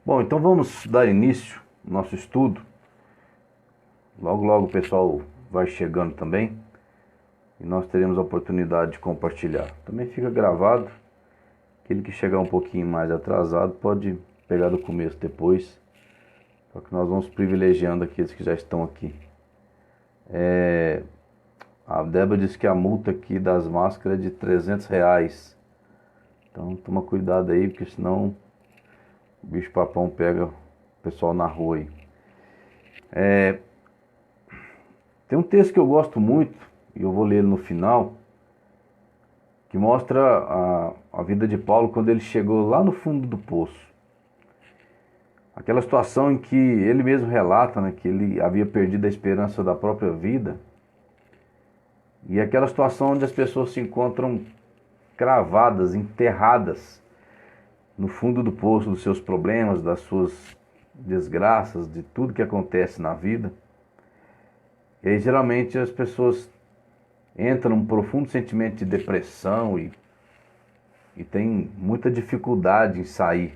Bom, então vamos dar início ao nosso estudo. Logo, logo o pessoal vai chegando também e nós teremos a oportunidade de compartilhar. Também fica gravado. Aquele que chegar um pouquinho mais atrasado pode pegar do começo depois. Só que nós vamos privilegiando aqueles que já estão aqui. A Débora disse que a multa aqui das máscaras é de R$ 300. Então toma cuidado aí, porque senão o bicho papão pega o pessoal na rua aí. Tem um texto que eu gosto muito, e eu vou ler ele no final, que mostra a vida de Paulo quando ele chegou lá no fundo do poço. Aquela situação em que ele mesmo relata, né, que ele havia perdido a esperança da própria vida. E aquela situação onde as pessoas se encontram cravadas, enterradas no fundo do poço dos seus problemas, das suas desgraças, de tudo que acontece na vida. E aí geralmente as pessoas entram num profundo sentimento de depressão e tem muita dificuldade em sair.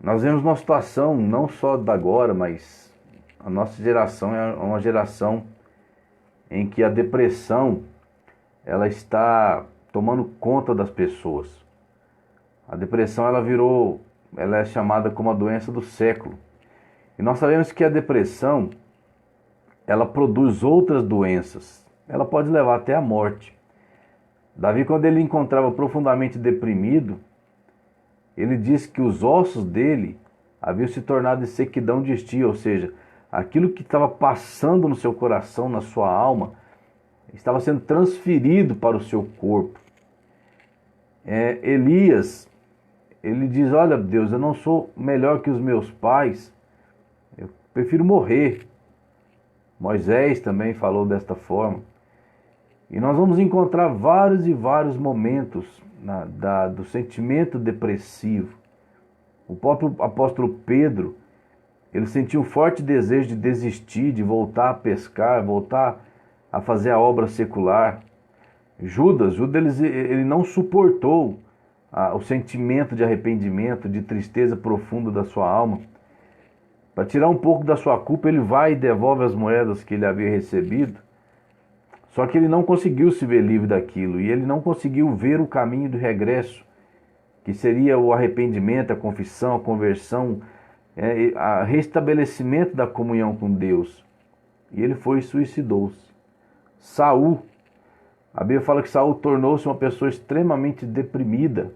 Nós vemos uma situação não só da agora, mas a nossa geração é uma geração em que a depressão ela está tomando conta das pessoas. A depressão ela é chamada como a doença do século. E nós sabemos que a depressão ela produz outras doenças. Ela pode levar até a morte. Davi, quando ele encontrava profundamente deprimido, ele disse que os ossos dele haviam se tornado de sequidão de estio, ou seja, aquilo que estava passando no seu coração, na sua alma, estava sendo transferido para o seu corpo. Elias, ele diz, olha Deus, eu não sou melhor que os meus pais, eu prefiro morrer. Moisés também falou desta forma. E nós vamos encontrar vários e vários momentos do sentimento depressivo. O próprio apóstolo Pedro, ele sentiu um forte desejo de desistir, de voltar a pescar, voltar a fazer a obra secular. Judas ele não suportou o sentimento de arrependimento, de tristeza profunda da sua alma. Para tirar um pouco da sua culpa, ele vai e devolve as moedas que ele havia recebido. Só que ele não conseguiu se ver livre daquilo, e ele não conseguiu ver o caminho do regresso, que seria o arrependimento, a confissão, a conversão, o restabelecimento da comunhão com Deus. E ele foi e suicidou-se. Saul, a Bíblia fala que Saul tornou-se uma pessoa extremamente deprimida.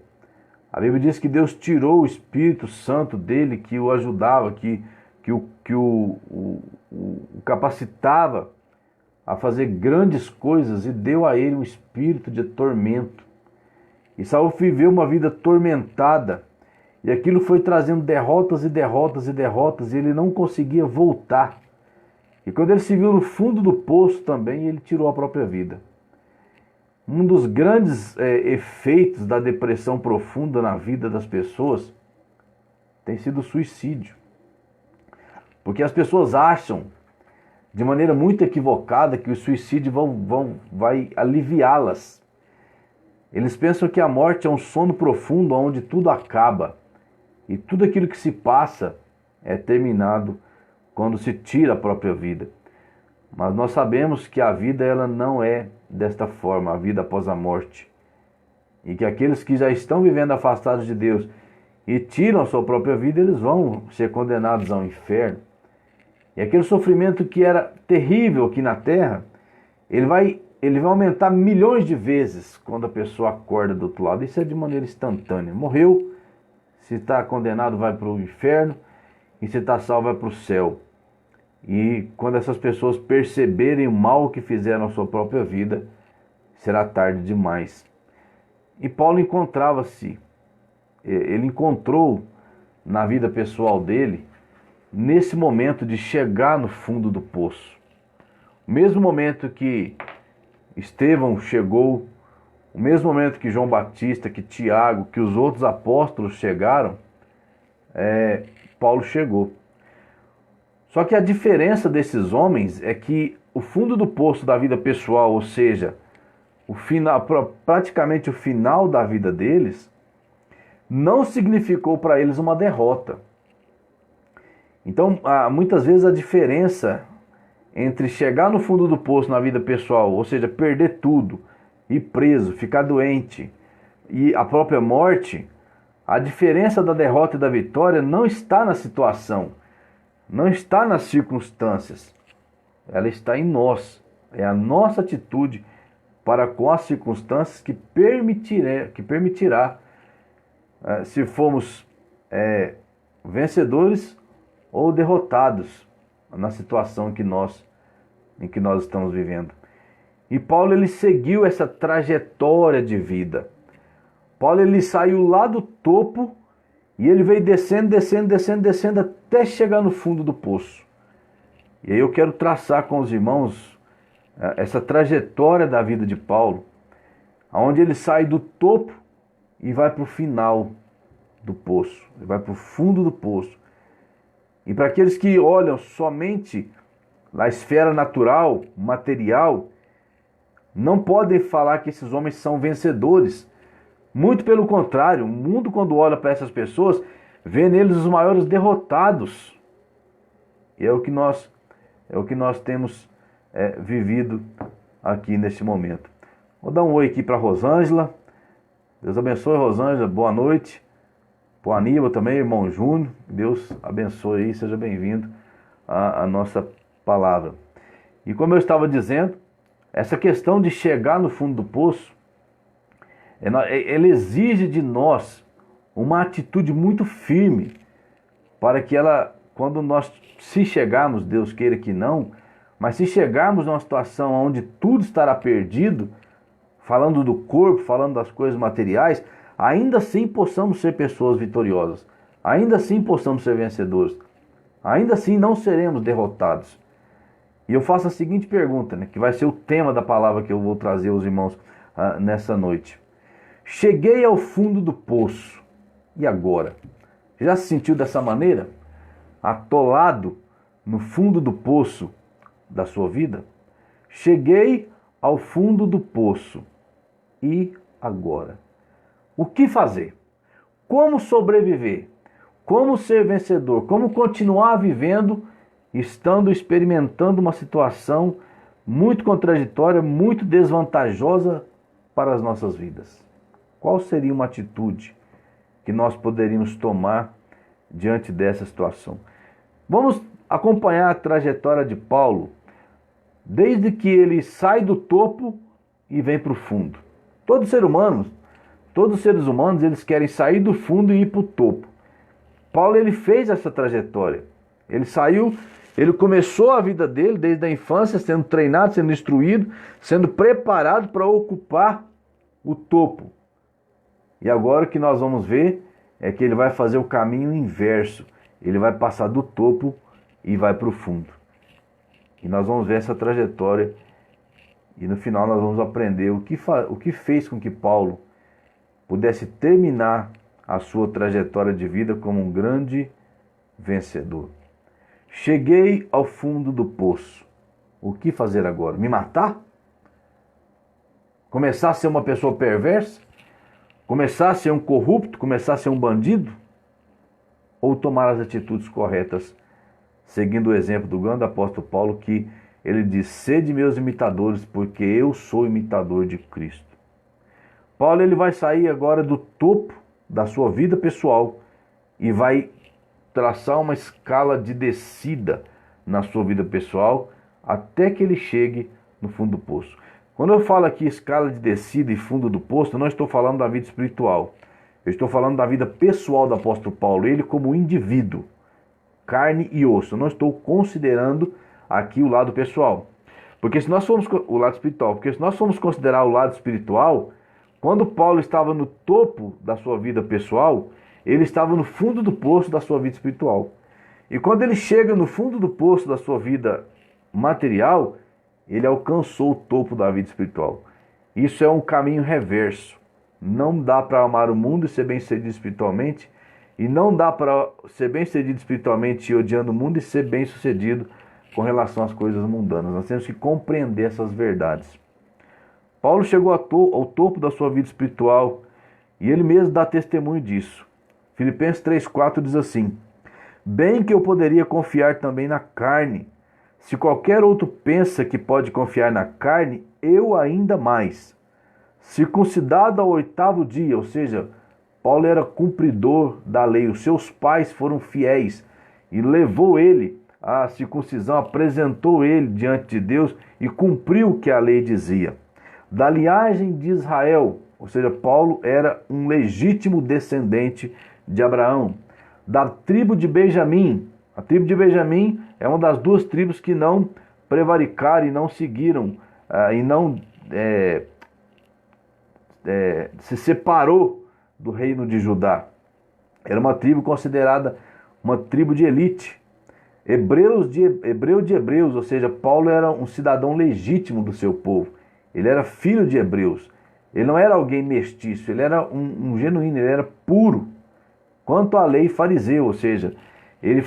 A Bíblia diz que Deus tirou o Espírito Santo dele, que o ajudava, que o capacitava a fazer grandes coisas, e deu a ele um espírito de tormento. E Saul viveu uma vida tormentada, e aquilo foi trazendo derrotas e derrotas e derrotas, e ele não conseguia voltar. E quando ele se viu no fundo do poço também, ele tirou a própria vida. Um dos grandes efeitos da depressão profunda na vida das pessoas tem sido o suicídio. Porque as pessoas acham, de maneira muito equivocada, que o suicídio vai aliviá-las. Eles pensam que a morte é um sono profundo onde tudo acaba. E tudo aquilo que se passa é terminado quando se tira a própria vida. Mas nós sabemos que a vida ela não é desta forma, a vida após a morte. E que aqueles que já estão vivendo afastados de Deus e tiram a sua própria vida, eles vão ser condenados ao inferno. E aquele sofrimento que era terrível aqui na terra, ele vai aumentar milhões de vezes quando a pessoa acorda do outro lado. Isso é de maneira instantânea. Morreu, se está condenado vai para o inferno, e se está salvo vai para o céu. E quando essas pessoas perceberem o mal que fizeram à sua própria vida, será tarde demais. E Paulo ele encontrou na vida pessoal dele, nesse momento de chegar no fundo do poço. O mesmo momento que Estevão chegou, o mesmo momento que João Batista, que Tiago, que os outros apóstolos chegaram, Paulo chegou. Só que a diferença desses homens é que o fundo do poço da vida pessoal, ou seja, praticamente o final da vida deles, não significou para eles uma derrota. Então, muitas vezes a diferença entre chegar no fundo do poço na vida pessoal, ou seja, perder tudo, ir preso, ficar doente e a própria morte, a diferença da derrota e da vitória não está na situação, não está nas circunstâncias, ela está em nós. É a nossa atitude para com as circunstâncias que permitirá se fomos vencedores ou derrotados na situação em que nós estamos vivendo. E Paulo, ele seguiu essa trajetória de vida. Paulo, ele saiu lá do topo e ele veio descendo até chegar no fundo do poço. E aí eu quero traçar com os irmãos essa trajetória da vida de Paulo, onde ele sai do topo e vai para o final do poço, ele vai para o fundo do poço. E para aqueles que olham somente na esfera natural, material, não podem falar que esses homens são vencedores. Muito pelo contrário, o mundo, quando olha para essas pessoas, vê neles os maiores derrotados. E é o que nós temos vivido aqui neste momento. Vou dar um oi aqui para Rosângela. Deus abençoe, Rosângela. Boa noite. Para o Aníbal também, irmão Júnior. Deus abençoe aí, seja bem-vindo à nossa palavra. E como eu estava dizendo, essa questão de chegar no fundo do poço, ela exige de nós uma atitude muito firme para que quando nós, se chegarmos, Deus queira que não, mas se chegarmos numa situação onde tudo estará perdido, falando do corpo, falando das coisas materiais, ainda assim possamos ser pessoas vitoriosas, ainda assim possamos ser vencedores, ainda assim não seremos derrotados. E eu faço a seguinte pergunta, que vai ser o tema da palavra que eu vou trazer aos irmãos nessa noite. Cheguei ao fundo do poço, e agora? Já se sentiu dessa maneira? Atolado no fundo do poço da sua vida? Cheguei ao fundo do poço, e agora? O que fazer? Como sobreviver? Como ser vencedor? Como continuar vivendo, experimentando uma situação muito contraditória, muito desvantajosa para as nossas vidas? Qual seria uma atitude que nós poderíamos tomar diante dessa situação? Vamos acompanhar a trajetória de Paulo, desde que ele sai do topo e vem para o fundo. Todos os seres humanos, eles querem sair do fundo e ir para o topo. Paulo, ele fez essa trajetória. Ele começou a vida dele desde a infância, sendo treinado, sendo instruído, sendo preparado para ocupar o topo. E agora o que nós vamos ver é que ele vai fazer o caminho inverso. Ele vai passar do topo e vai para o fundo. E nós vamos ver essa trajetória. E no final nós vamos aprender o que fez com que Paulo pudesse terminar a sua trajetória de vida como um grande vencedor. Cheguei ao fundo do poço. O que fazer agora? Me matar? Começar a ser uma pessoa perversa? Começar a ser um corrupto? Começar a ser um bandido? Ou tomar as atitudes corretas, seguindo o exemplo do grande apóstolo Paulo, que ele diz: sede meus imitadores, porque eu sou imitador de Cristo. Paulo, ele vai sair agora do topo da sua vida pessoal e vai traçar uma escala de descida na sua vida pessoal até que ele chegue no fundo do poço. Quando eu falo aqui escala de descida e fundo do poço, eu não estou falando da vida espiritual. Eu estou falando da vida pessoal do apóstolo Paulo, ele como indivíduo, carne e osso. Eu não estou considerando aqui o lado pessoal. Porque se nós formos o lado espiritual, porque se nós formos considerar o lado espiritual, quando Paulo estava no topo da sua vida pessoal, ele estava no fundo do poço da sua vida espiritual. E quando ele chega no fundo do poço da sua vida material, ele alcançou o topo da vida espiritual. Isso é um caminho reverso. Não dá para amar o mundo e ser bem-sucedido espiritualmente, e não dá para ser bem-sucedido espiritualmente e odiando o mundo e ser bem-sucedido com relação às coisas mundanas. Nós temos que compreender essas verdades. Paulo chegou ao topo da sua vida espiritual E ele mesmo dá testemunho disso. Filipenses 3,4 diz assim: bem que eu poderia confiar também na carne. Se qualquer outro pensa que pode confiar na carne, eu ainda mais. Circuncidado ao 8º dia, ou seja, Paulo era cumpridor da lei, os seus pais foram fiéis e levou ele à circuncisão, apresentou ele diante de Deus e cumpriu o que a lei dizia. Da linhagem de Israel, ou seja, Paulo era um legítimo descendente de Abraão. Da tribo de Benjamim, a tribo de Benjamim é uma das duas tribos que não prevaricaram e não seguiram e não se separou do reino de Judá. Era uma tribo considerada uma tribo de elite. Hebreu de hebreus, ou seja, Paulo era um cidadão legítimo do seu povo. Ele era filho de hebreus. Ele não era alguém mestiço, ele era um genuíno, ele era puro. Quanto à lei, fariseu, ou seja, ele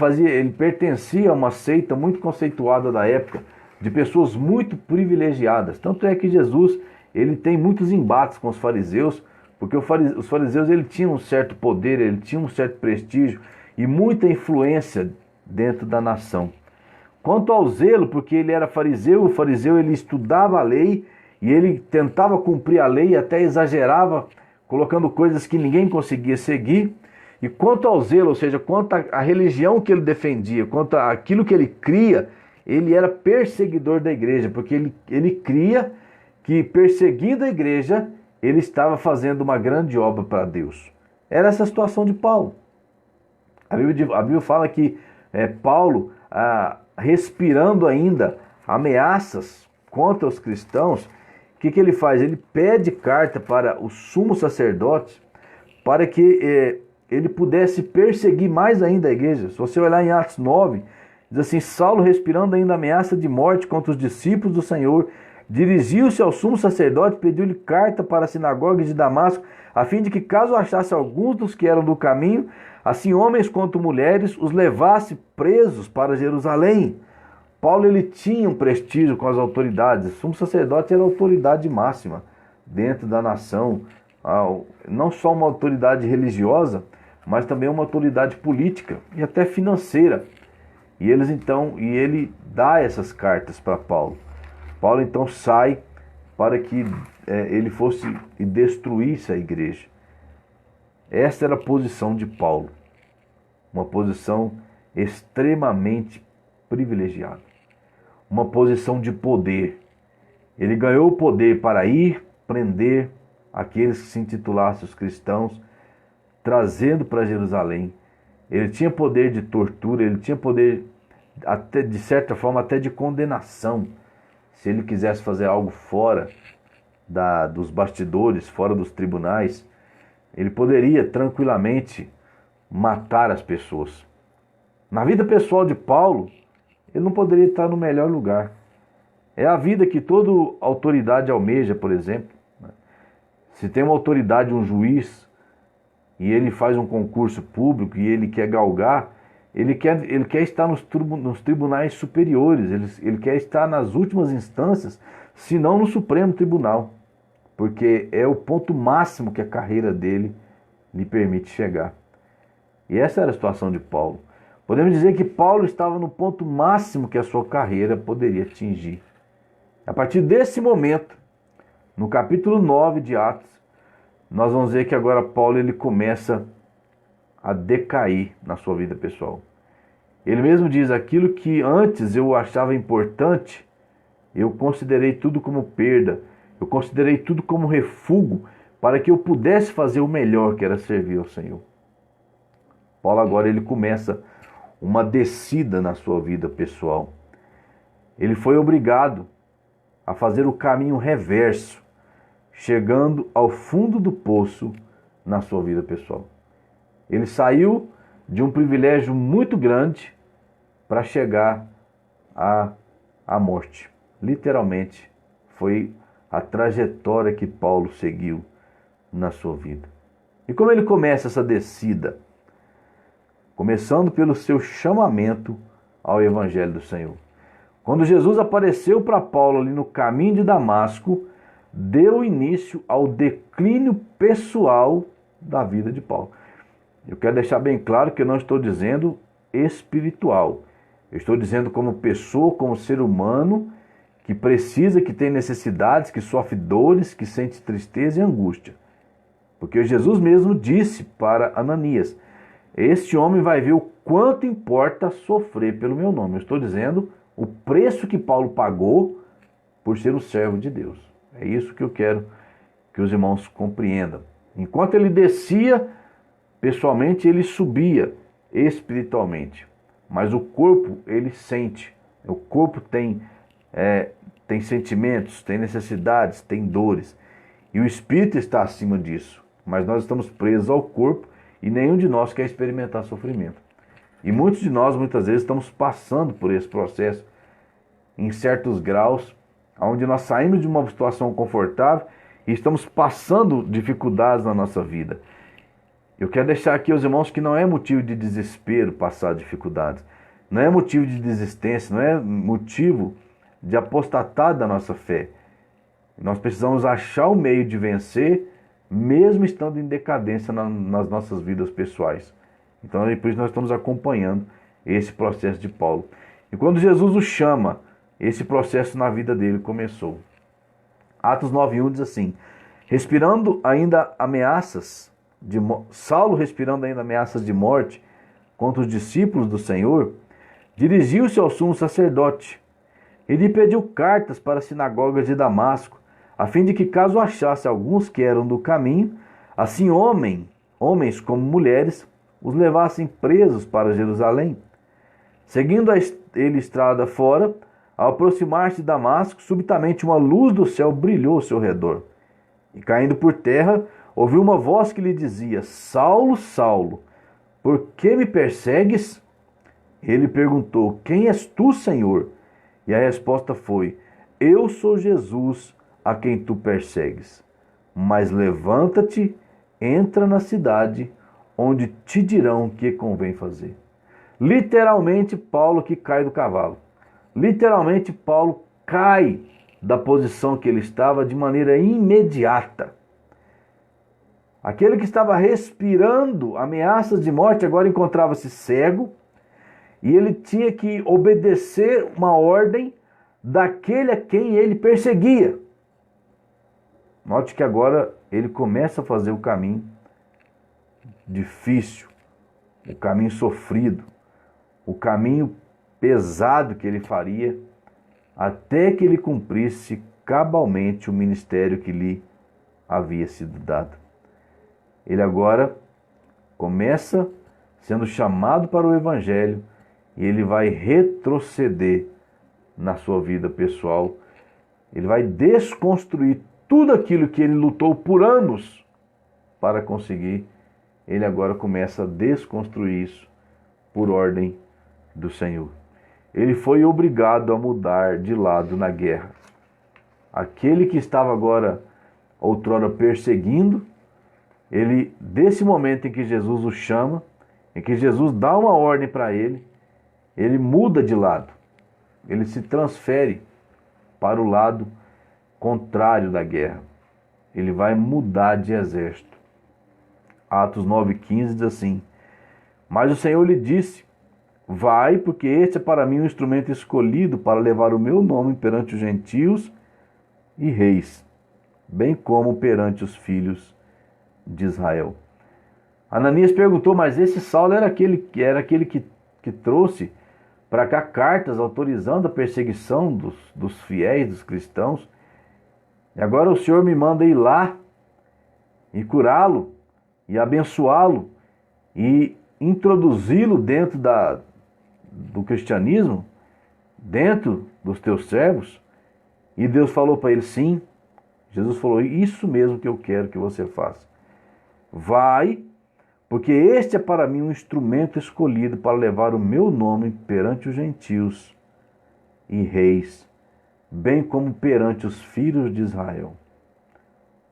pertencia a uma seita muito conceituada da época, de pessoas muito privilegiadas. Tanto é que Jesus, ele tem muitos embates com os fariseus, porque os fariseus ele tinham um certo poder, ele tinha um certo prestígio e muita influência dentro da nação. Quanto ao zelo, porque ele era fariseu, o fariseu ele estudava a lei e ele tentava cumprir a lei, até exagerava, colocando coisas que ninguém conseguia seguir. E quanto ao zelo, ou seja, quanto à religião que ele defendia, quanto àquilo que ele cria, ele era perseguidor da igreja, porque ele cria que perseguindo a igreja, ele estava fazendo uma grande obra para Deus. Era essa a situação de Paulo. A Bíblia fala que Paulo, respirando ainda ameaças contra os cristãos, o que ele faz? Ele pede carta para o sumo sacerdote para que ele pudesse perseguir mais ainda a igreja. Se você olhar em Atos 9, diz assim: Saulo, respirando ainda ameaça de morte contra os discípulos do Senhor, dirigiu-se ao sumo sacerdote e pediu-lhe carta para a sinagoga de Damasco, a fim de que, caso achasse alguns dos que eram do caminho, assim homens quanto mulheres, os levasse presos para Jerusalém. Paulo ele tinha um prestígio com as autoridades. O sumo sacerdote era a autoridade máxima dentro da nação. Não só uma autoridade religiosa, mas também uma autoridade política e até financeira. E ele dá essas cartas para Paulo. Paulo então sai para que ele fosse e destruísse a igreja. Essa era a posição de Paulo, uma posição extremamente privilegiada, uma posição de poder. Ele ganhou o poder para ir prender aqueles que se intitulassem os cristãos, trazendo para Jerusalém. Ele tinha poder de tortura, ele tinha poder, até de certa forma, até de condenação. Se ele quisesse fazer algo fora dos bastidores, fora dos tribunais, ele poderia tranquilamente matar as pessoas. Na vida pessoal de Paulo, ele não poderia estar no melhor lugar. É a vida que toda autoridade almeja, por exemplo. Se tem uma autoridade, um juiz, e ele faz um concurso público e ele quer galgar, ele quer estar nos tribunais superiores, ele quer estar nas últimas instâncias, se não no Supremo Tribunal, porque é o ponto máximo que a carreira dele lhe permite chegar. E essa era a situação de Paulo. Podemos dizer que Paulo estava no ponto máximo que a sua carreira poderia atingir. A partir desse momento, no capítulo 9 de Atos, nós vamos ver que agora Paulo ele começa a decair na sua vida pessoal. Ele mesmo diz: aquilo que antes eu achava importante, eu considerei tudo como perda, eu considerei tudo como refúgio para que eu pudesse fazer o melhor, que era servir ao Senhor. Paulo agora ele começa uma descida na sua vida pessoal. Ele foi obrigado a fazer o caminho reverso, chegando ao fundo do poço na sua vida pessoal. Ele saiu de um privilégio muito grande para chegar à morte. Literalmente, foi a trajetória que Paulo seguiu na sua vida. E como ele começa essa descida? Começando pelo seu chamamento ao Evangelho do Senhor. Quando Jesus apareceu para Paulo ali no caminho de Damasco, deu início ao declínio pessoal da vida de Paulo. Eu quero deixar bem claro que eu não estou dizendo espiritual. Eu estou dizendo como pessoa, como ser humano, que precisa, que tem necessidades, que sofre dores, que sente tristeza e angústia. Porque Jesus mesmo disse para Ananias: este homem vai ver o quanto importa sofrer pelo meu nome. Eu estou dizendo o preço que Paulo pagou por ser o servo de Deus. É isso que eu quero que os irmãos compreendam. Enquanto ele descia, pessoalmente, ele subia espiritualmente. Mas o corpo, ele sente. O corpo tem sentimentos, tem necessidades, tem dores. E o espírito está acima disso. Mas nós estamos presos ao corpo e nenhum de nós quer experimentar sofrimento. E muitos de nós, muitas vezes, estamos passando por esse processo em certos graus, onde nós saímos de uma situação confortável e estamos passando dificuldades na nossa vida. Eu quero deixar aqui aos irmãos que não é motivo de desespero passar dificuldades. Não é motivo de desistência, não é motivo de apostatar da nossa fé. Nós precisamos achar o meio de vencer, mesmo estando em decadência nas nossas vidas pessoais. Então, por isso nós estamos acompanhando esse processo de Paulo. E quando Jesus o chama, esse processo na vida dele começou. Atos 9:1 diz assim: Saulo, respirando ainda ameaças de morte contra os discípulos do Senhor, dirigiu-se ao sumo sacerdote. Ele pediu cartas para as sinagogas de Damasco, a fim de que, caso achasse alguns que eram do caminho, assim homens como mulheres, os levassem presos para Jerusalém. Seguindo ele estrada fora, ao aproximar-se de Damasco, subitamente uma luz do céu brilhou ao seu redor. E caindo por terra, ouviu uma voz que lhe dizia: Saulo, Saulo, por que me persegues? Ele perguntou: quem és tu, Senhor? E a resposta foi: eu sou Jesus, a quem tu persegues. Mas levanta-te, entra na cidade, onde te dirão o que convém fazer. Literalmente, Paulo que cai do cavalo. Literalmente, Paulo cai da posição que ele estava de maneira imediata. Aquele que estava respirando ameaças de morte agora encontrava-se cego e ele tinha que obedecer uma ordem daquele a quem ele perseguia. Note que agora ele começa a fazer o caminho difícil, o caminho sofrido, o caminho pesado que ele faria até que ele cumprisse cabalmente o ministério que lhe havia sido dado. Ele agora começa sendo chamado para o Evangelho e ele vai retroceder na sua vida pessoal. Ele vai desconstruir tudo aquilo que ele lutou por anos para conseguir. Ele agora começa a desconstruir isso por ordem do Senhor. Ele foi obrigado a mudar de lado na guerra. Aquele que estava agora outrora perseguindo, ele, desse momento em que Jesus o chama, em que Jesus dá uma ordem para ele, ele muda de lado. Ele se transfere para o lado contrário da guerra. Ele vai mudar de exército. Atos 9:15 diz assim: mas o Senhor lhe disse: vai, porque este é para mim um instrumento escolhido para levar o meu nome perante os gentios e reis, bem como perante os filhos de Israel. Ananias perguntou: mas esse Saulo era aquele que trouxe para cá cartas autorizando a perseguição dos fiéis, dos cristãos. E agora o Senhor me manda ir lá e curá-lo e abençoá-lo e introduzi-lo dentro do cristianismo, dentro dos teus servos. E Deus falou para ele: sim. Jesus falou: isso mesmo que eu quero que você faça. Vai, porque este é para mim um instrumento escolhido para levar o meu nome perante os gentios e reis, bem como perante os filhos de Israel.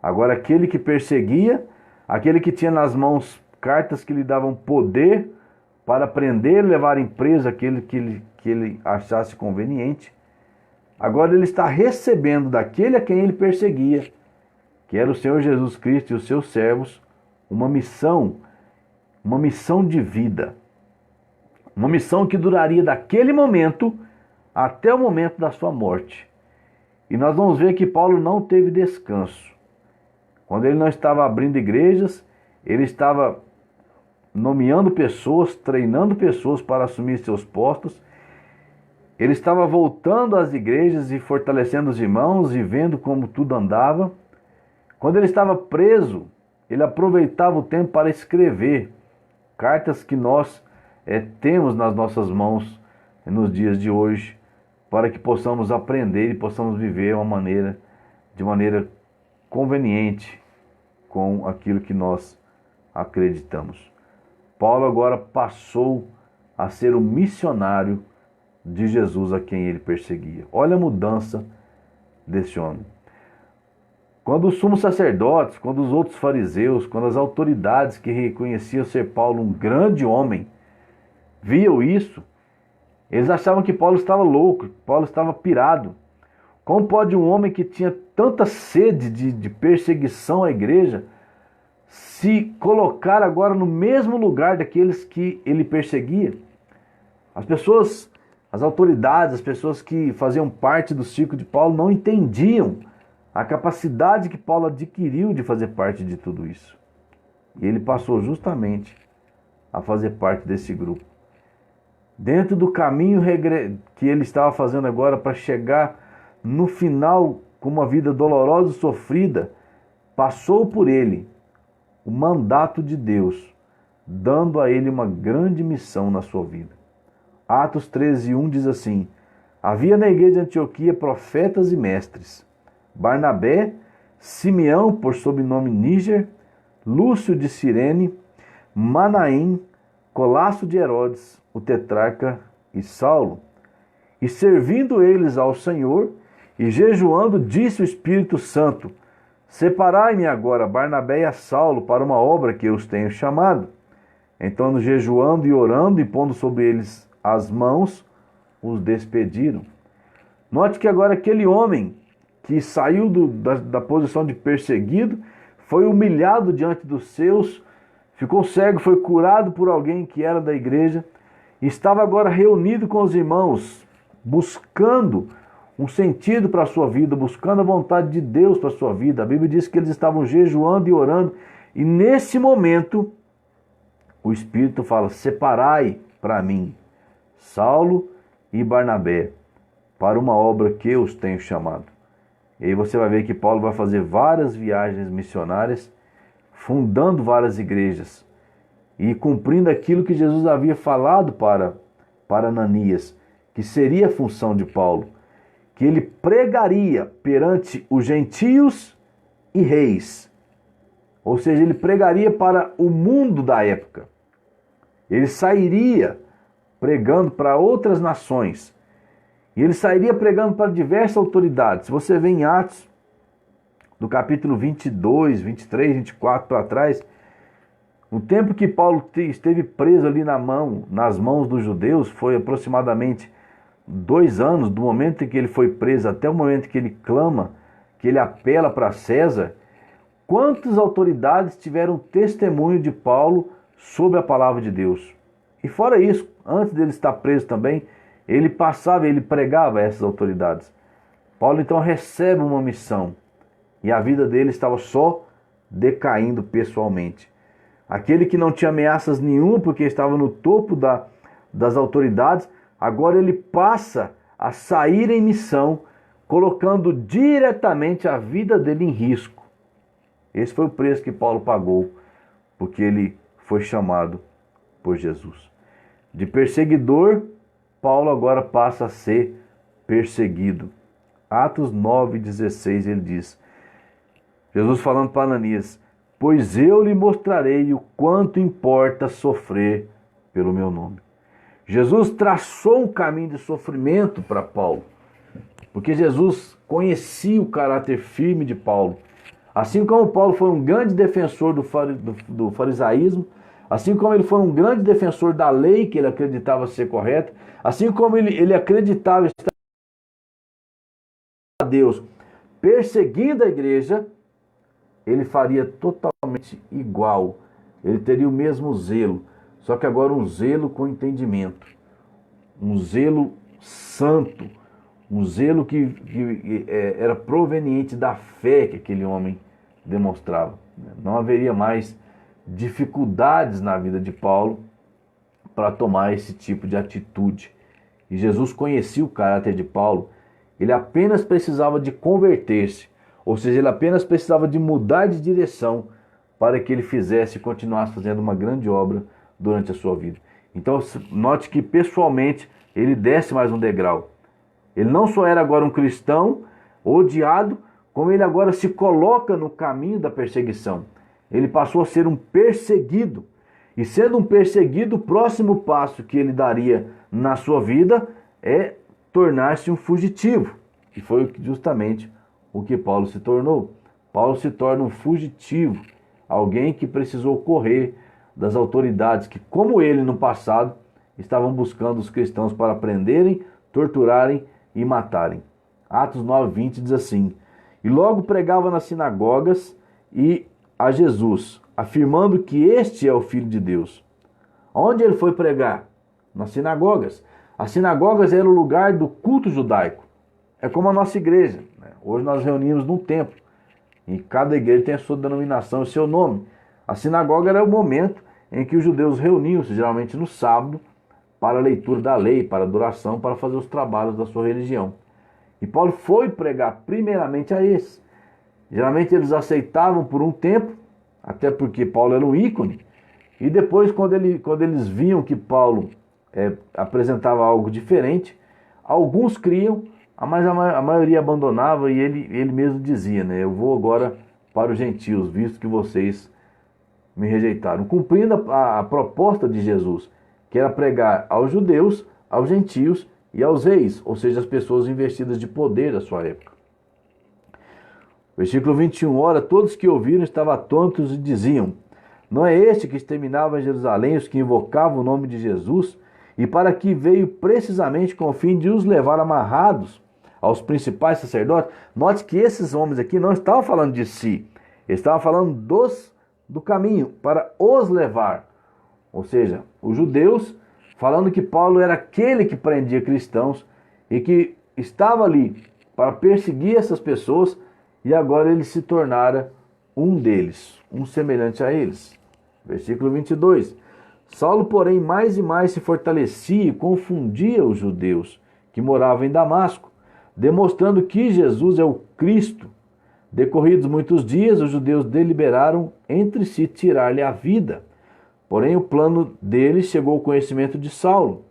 Agora aquele que perseguia, aquele que tinha nas mãos cartas que lhe davam poder para prender e levar em preso aquele que ele achasse conveniente, agora ele está recebendo daquele a quem ele perseguia, que era o Senhor Jesus Cristo e os seus servos, uma missão de vida. Uma missão que duraria daquele momento até o momento da sua morte. E nós vamos ver que Paulo não teve descanso. Quando ele não estava abrindo igrejas, ele estava nomeando pessoas, treinando pessoas para assumir seus postos. Ele estava voltando às igrejas e fortalecendo os irmãos e vendo como tudo andava. Quando ele estava preso, ele aproveitava o tempo para escrever cartas que nós temos nas nossas mãos nos dias de hoje, para que possamos aprender e possamos viver de maneira conveniente com aquilo que nós acreditamos. Paulo agora passou a ser o missionário de Jesus a quem ele perseguia. Olha a mudança desse homem. Quando os sumos sacerdotes, quando os outros fariseus, quando as autoridades que reconheciam ser Paulo um grande homem, viam isso, eles achavam que Paulo estava louco, Paulo estava pirado. Como pode um homem que tinha tanta sede de perseguição à igreja se colocar agora no mesmo lugar daqueles que ele perseguia? As pessoas, as autoridades, as pessoas que faziam parte do círculo de Paulo não entendiam a capacidade que Paulo adquiriu de fazer parte de tudo isso. E ele passou justamente a fazer parte desse grupo. Dentro do caminho que ele estava fazendo agora para chegar no final com uma vida dolorosa e sofrida, passou por ele o mandato de Deus, dando a ele uma grande missão na sua vida. Atos 13:1 diz assim: havia na igreja de Antioquia profetas e mestres, Barnabé, Simeão, por sobrenome Níger, Lúcio de Cirene, Manaém, Colasso de Herodes, o tetrarca, e Saulo. E servindo eles ao Senhor e jejuando, disse o Espírito Santo: separai-me agora Barnabé e a Saulo para uma obra que eu os tenho chamado. Então, jejuando e orando e pondo sobre eles as mãos, os despediram. Note que agora aquele homem que saiu da posição de perseguido, foi humilhado diante dos seus, ficou cego, foi curado por alguém que era da igreja, e estava agora reunido com os irmãos, buscando um sentido para a sua vida, buscando a vontade de Deus para a sua vida. A Bíblia diz que eles estavam jejuando e orando, e nesse momento o Espírito fala: separai para mim Saulo e Barnabé para uma obra que eu os tenho chamado. E aí você vai ver que Paulo vai fazer várias viagens missionárias, fundando várias igrejas e cumprindo aquilo que Jesus havia falado para Ananias, que seria a função de Paulo, que ele pregaria perante os gentios e reis. Ou seja, ele pregaria para o mundo da época. Ele sairia pregando para outras nações. E ele sairia pregando para diversas autoridades. Se você vê em Atos, do capítulo 22, 23, 24 para trás, o tempo que Paulo esteve preso ali nas mãos dos judeus, foi aproximadamente 2 anos, do momento em que ele foi preso até o momento que ele clama, que ele apela para César. Quantas autoridades tiveram testemunho de Paulo sobre a palavra de Deus? E fora isso, antes dele estar preso também, ele pregava a essas autoridades. Paulo então recebe uma missão, e a vida dele estava só decaindo pessoalmente. Aquele que não tinha ameaças nenhuma, porque estava no topo das autoridades, agora ele passa a sair em missão, colocando diretamente a vida dele em risco. Esse foi o preço que Paulo pagou, porque ele foi chamado por Jesus. De perseguidor, Paulo agora passa a ser perseguido. Atos 9:16 ele diz, Jesus falando para Ananias: pois eu lhe mostrarei o quanto importa sofrer pelo meu nome. Jesus traçou um caminho de sofrimento para Paulo, porque Jesus conhecia o caráter firme de Paulo. Assim como Paulo foi um grande defensor do farisaísmo, assim como ele foi um grande defensor da lei que ele acreditava ser correta, assim como ele acreditava estar a Deus perseguindo a igreja, ele faria totalmente igual. Ele teria o mesmo zelo, só que agora um zelo com entendimento, um zelo santo, um zelo que era proveniente da fé que aquele homem demonstrava. Não haveria mais dificuldades na vida de Paulo para tomar esse tipo de atitude. E Jesus conhecia o caráter de Paulo. Ele apenas precisava de converter-se, ou seja, ele apenas precisava de mudar de direção para que ele fizesse e continuasse fazendo uma grande obra durante a sua vida. Então, note que pessoalmente ele desce mais um degrau. Ele não só era agora um cristão odiado, como ele agora se coloca no caminho da perseguição. Ele passou a ser um perseguido. E sendo um perseguido, o próximo passo que ele daria na sua vida é tornar-se um fugitivo. E foi justamente o que Paulo se tornou. Paulo se torna um fugitivo, alguém que precisou correr das autoridades que, como ele no passado, estavam buscando os cristãos para prenderem, torturarem e matarem. Atos 9:20 diz assim: e logo pregava nas sinagogas e a Jesus, afirmando que este é o Filho de Deus. Onde ele foi pregar? Nas sinagogas. As sinagogas eram o lugar do culto judaico. É como a nossa igreja. Hoje nós reunimos num templo. E cada igreja tem a sua denominação e seu nome. A sinagoga era o momento em que os judeus reuniam-se, geralmente no sábado, para a leitura da lei, para a adoração, para fazer os trabalhos da sua religião. E Paulo foi pregar primeiramente a esses. Geralmente eles aceitavam por um tempo, até porque Paulo era um ícone. E depois, quando eles viam que Paulo apresentava algo diferente, alguns criam, mas a maioria abandonava, e ele mesmo dizia, eu vou agora para os gentios, visto que vocês me rejeitaram. Cumprindo a proposta de Jesus, que era pregar aos judeus, aos gentios e aos reis, ou seja, as pessoas investidas de poder da sua época. Versículo 21, ora, todos que ouviram estavam atônitos e diziam, não é este que exterminava em Jerusalém os que invocavam o nome de Jesus, e para que veio precisamente com o fim de os levar amarrados aos principais sacerdotes? Note que esses homens aqui não estavam falando de si, eles estavam falando do caminho, para os levar. Ou seja, os judeus falando que Paulo era aquele que prendia cristãos e que estava ali para perseguir essas pessoas, e agora ele se tornara um deles, um semelhante a eles. Versículo 22. Saulo, porém, mais e mais se fortalecia e confundia os judeus que moravam em Damasco, demonstrando que Jesus é o Cristo. Decorridos muitos dias, os judeus deliberaram entre si tirar-lhe a vida. Porém, o plano deles chegou ao conhecimento de Saulo.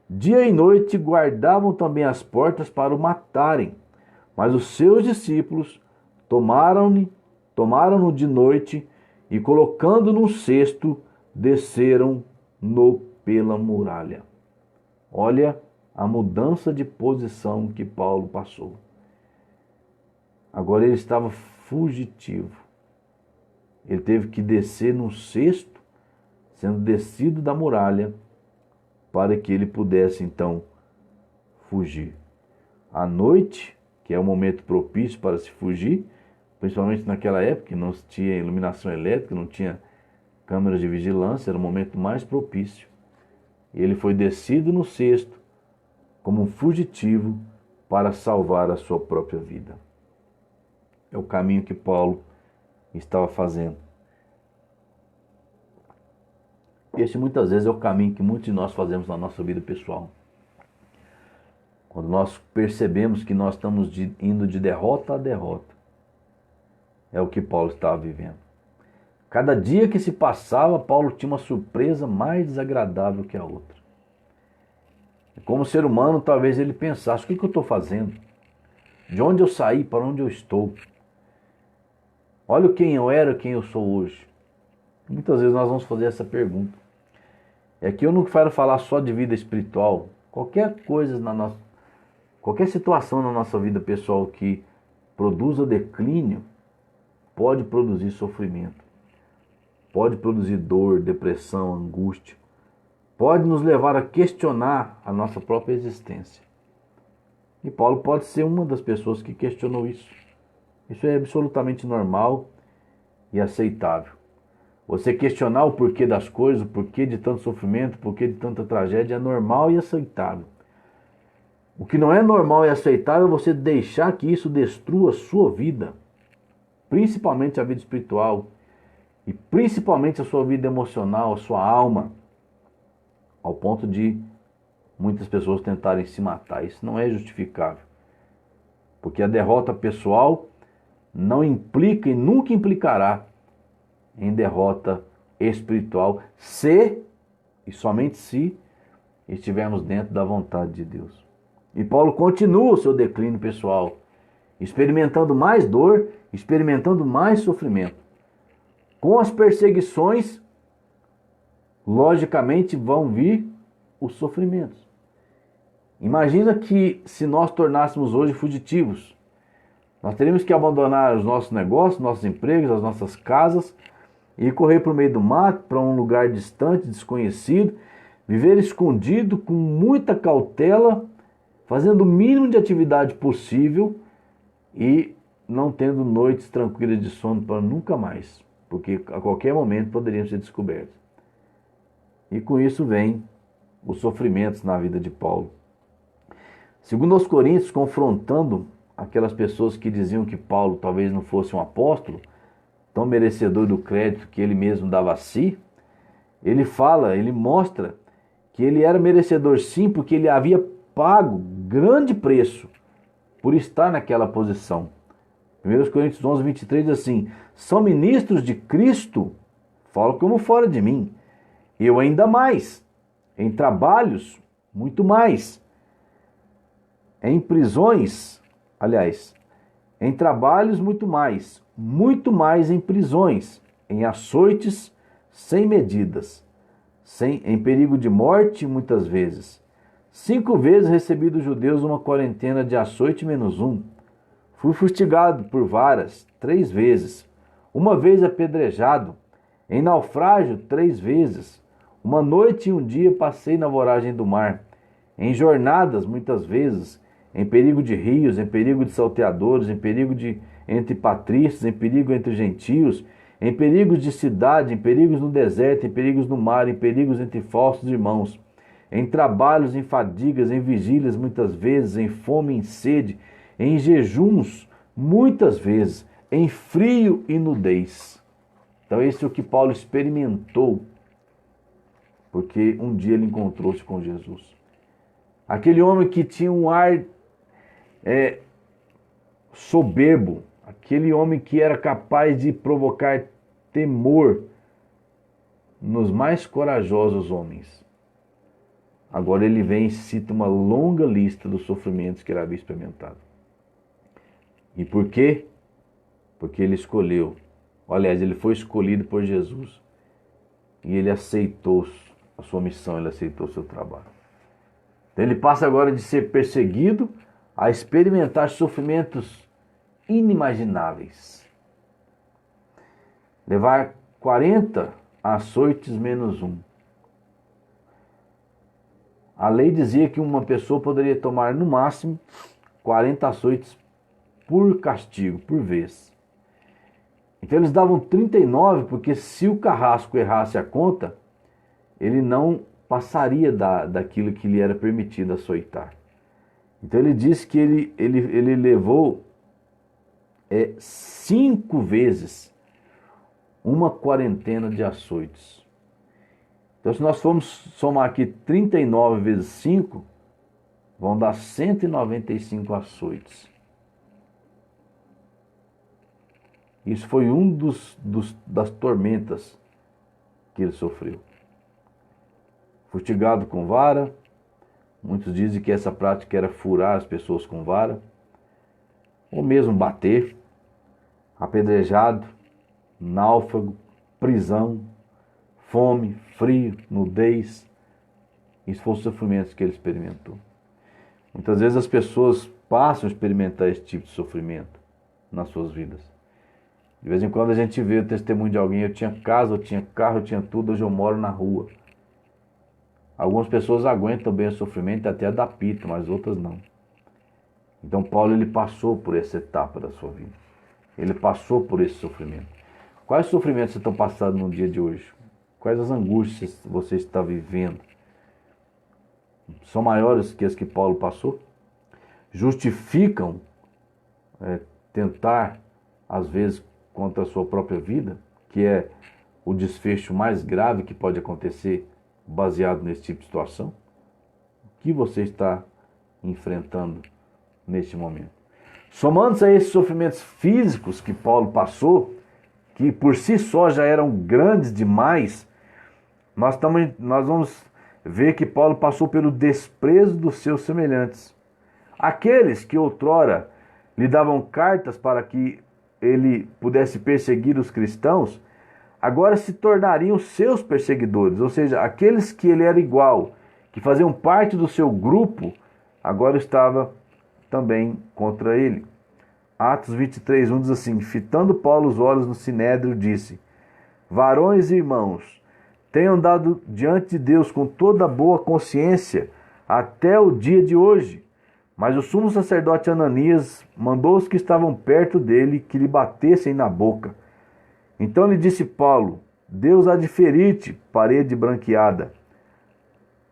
Dia e noite guardavam também as portas para o matarem. Mas os seus discípulos tomaram-no de noite e, colocando num cesto, desceram-no pela muralha. Olha a mudança de posição que Paulo passou. Agora ele estava fugitivo. Ele teve que descer num cesto, sendo descido da muralha, para que ele pudesse então fugir. À noite, que é o momento propício para se fugir, principalmente naquela época, que não tinha iluminação elétrica, não tinha câmeras de vigilância, era o momento mais propício. E ele foi descido no cesto como um fugitivo para salvar a sua própria vida. É o caminho que Paulo estava fazendo. Este muitas vezes é o caminho que muitos de nós fazemos na nossa vida pessoal. Quando nós percebemos que nós estamos indo de derrota a derrota, é o que Paulo estava vivendo. Cada dia que se passava, Paulo tinha uma surpresa mais desagradável que a outra. Como ser humano, talvez ele pensasse, o que eu estou fazendo? De onde eu saí, para onde eu estou? Olha quem eu era, quem eu sou hoje. Muitas vezes nós vamos fazer essa pergunta. É que eu não quero falar só de vida espiritual. Qualquer situação na nossa vida pessoal que produza declínio, pode produzir sofrimento. Pode produzir dor, depressão, angústia. Pode nos levar a questionar a nossa própria existência. E Paulo pode ser uma das pessoas que questionou isso. Isso é absolutamente normal e aceitável. Você questionar o porquê das coisas, o porquê de tanto sofrimento, o porquê de tanta tragédia é normal e aceitável. O que não é normal e aceitável é você deixar que isso destrua a sua vida, principalmente a vida espiritual e principalmente a sua vida emocional, a sua alma, ao ponto de muitas pessoas tentarem se matar. Isso não é justificável, porque a derrota pessoal não implica e nunca implicará em derrota espiritual, se e somente se estivermos dentro da vontade de Deus. E Paulo continua o seu declínio pessoal, experimentando mais dor, experimentando mais sofrimento. Com as perseguições, logicamente vão vir os sofrimentos. Imagina que se nós tornássemos hoje fugitivos, nós teríamos que abandonar os nossos negócios, nossos empregos, as nossas casas e correr para o meio do mato, para um lugar distante, desconhecido, viver escondido com muita cautela, fazendo o mínimo de atividade possível e não tendo noites tranquilas de sono para nunca mais, porque a qualquer momento poderiam ser descobertos. E com isso vem os sofrimentos na vida de Paulo. Segundo aos Coríntios, confrontando aquelas pessoas que diziam que Paulo talvez não fosse um apóstolo, tão merecedor do crédito que ele mesmo dava a si, ele fala, ele mostra que ele era merecedor sim, porque ele havia pago grande preço por estar naquela posição. 1 Coríntios 11, 23 diz assim: são ministros de Cristo, falo como fora de mim, eu ainda mais, em trabalhos, muito mais, em prisões, aliás, em trabalhos muito mais em prisões, em açoites sem medidas, em perigo de morte muitas vezes. 5 vezes recebi dos judeus uma quarentena de açoite menos 1. Fui fustigado por varas 3 vezes. Uma vez apedrejado. Em naufrágio 3 vezes. Uma noite e um dia passei na voragem do mar. Em jornadas muitas vezes. Em perigo de rios, em perigo de salteadores, em perigo entre patrícios, em perigo entre gentios, em perigos de cidade, em perigos no deserto, em perigos no mar, em perigos entre falsos irmãos, em trabalhos, em fadigas, em vigílias muitas vezes, em fome, em sede, em jejuns muitas vezes, em frio e nudez. Então esse é o que Paulo experimentou, porque um dia ele encontrou-se com Jesus. Aquele homem que tinha um ar soberbo, aquele homem que era capaz de provocar temor nos mais corajosos homens. Agora ele vem e cita uma longa lista dos sofrimentos que ele havia experimentado. E por quê? Porque ele escolheu, aliás, ele foi escolhido por Jesus e ele aceitou a sua missão, ele aceitou o seu trabalho. Então ele passa agora de ser perseguido a experimentar sofrimentos inimagináveis. Levar 40 açoites menos 1. A lei dizia que uma pessoa poderia tomar no máximo 40 açoites por castigo, por vez. Então eles davam 39, porque se o carrasco errasse a conta, ele não passaria daquilo que lhe era permitido açoitar. Então ele diz que ele levou 5 vezes uma quarentena de açoites. Então se nós formos somar aqui 39 vezes 5, vão dar 195 açoites. Isso foi um das tormentas que ele sofreu. Fustigado com vara. Muitos dizem que essa prática era furar as pessoas com vara, ou mesmo bater, apedrejado, náufrago, prisão, fome, frio, nudez. Isso foram os sofrimentos que ele experimentou. Muitas vezes as pessoas passam a experimentar esse tipo de sofrimento nas suas vidas. De vez em quando a gente vê o testemunho de alguém: eu tinha casa, eu tinha carro, eu tinha tudo, hoje eu moro na rua. Algumas pessoas aguentam bem o sofrimento, até adaptam, mas outras não. Então Paulo ele passou por essa etapa da sua vida. Ele passou por esse sofrimento. Quais sofrimentos você está passando no dia de hoje? Quais as angústias você está vivendo? São maiores que as que Paulo passou? Justificam tentar, às vezes, contra a sua própria vida, que é o desfecho mais grave que pode acontecer baseado nesse tipo de situação? O que você está enfrentando neste momento? Somando-se a esses sofrimentos físicos que Paulo passou, que por si só já eram grandes demais, nós vamos ver que Paulo passou pelo desprezo dos seus semelhantes. Aqueles que outrora lhe davam cartas para que ele pudesse perseguir os cristãos, agora se tornariam seus perseguidores, ou seja, aqueles que ele era igual, que faziam parte do seu grupo, agora estava também contra ele. Atos 23:1 diz assim: fitando Paulo os olhos no sinédrio, disse: varões e irmãos, tenham andado diante de Deus com toda boa consciência até o dia de hoje. Mas o sumo sacerdote Ananias mandou os que estavam perto dele que lhe batessem na boca. Então lhe disse Paulo: Deus há de ferir-te, parede branqueada.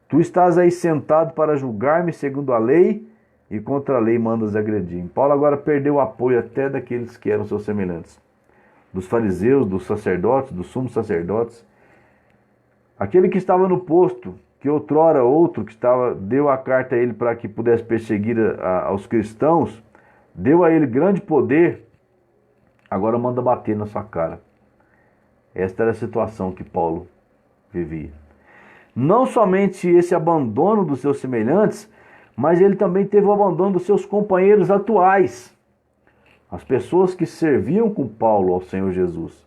Tu estás aí sentado para julgar-me segundo a lei, e contra a lei mandas agredir. Paulo agora perdeu o apoio até daqueles que eram seus semelhantes, dos fariseus, dos sacerdotes, dos sumos sacerdotes. Aquele que estava no posto, que outrora outro que deu a carta a ele para que pudesse perseguir aos cristãos, deu a ele grande poder, agora manda bater na sua cara. Esta era a situação que Paulo vivia. Não somente esse abandono dos seus semelhantes, mas ele também teve o abandono dos seus companheiros atuais, as pessoas que serviam com Paulo ao Senhor Jesus.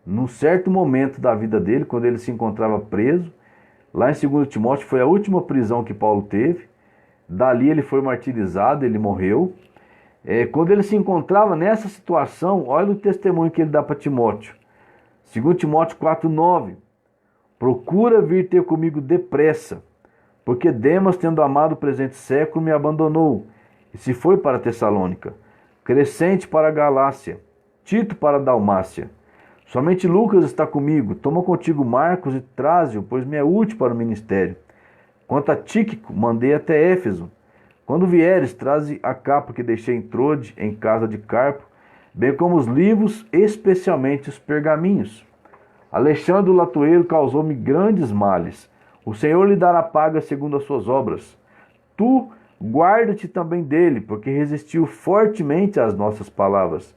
Num certo momento da vida dele, quando ele se encontrava preso, lá em 2 Timóteo, foi a última prisão que Paulo teve. Dali ele foi martirizado, ele morreu. Quando ele se encontrava nessa situação, olha o testemunho que ele dá para Timóteo. 2 Timóteo 4:9. Procura vir ter comigo depressa, porque Demas, tendo amado o presente século, me abandonou, e se foi para Tessalônica. Crescente para a Galácia, Tito para a Dalmácia. Somente Lucas está comigo. Toma contigo Marcos e traze-o, pois me é útil para o ministério. Quanto a Tíquico, mandei até Éfeso. Quando vieres, traze a capa que deixei em Trode, em casa de Carpo, bem como os livros, especialmente os pergaminhos. Alexandre o latoeiro causou-me grandes males. O Senhor lhe dará paga segundo as suas obras. Tu guarda-te também dele, porque resistiu fortemente às nossas palavras.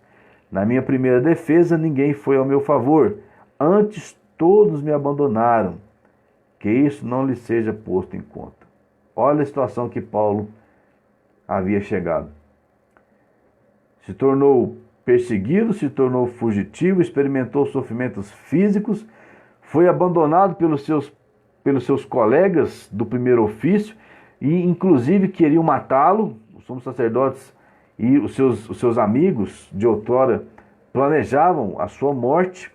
Na minha primeira defesa, ninguém foi ao meu favor. Antes, todos me abandonaram. Que isso não lhe seja posto em conta. Olha a situação que Paulo havia chegado. Se tornou perseguido, se tornou fugitivo, experimentou sofrimentos físicos, foi abandonado pelos seus colegas do primeiro ofício e, inclusive, queriam matá-lo. Os sumos sacerdotes e os seus amigos de outrora planejavam a sua morte.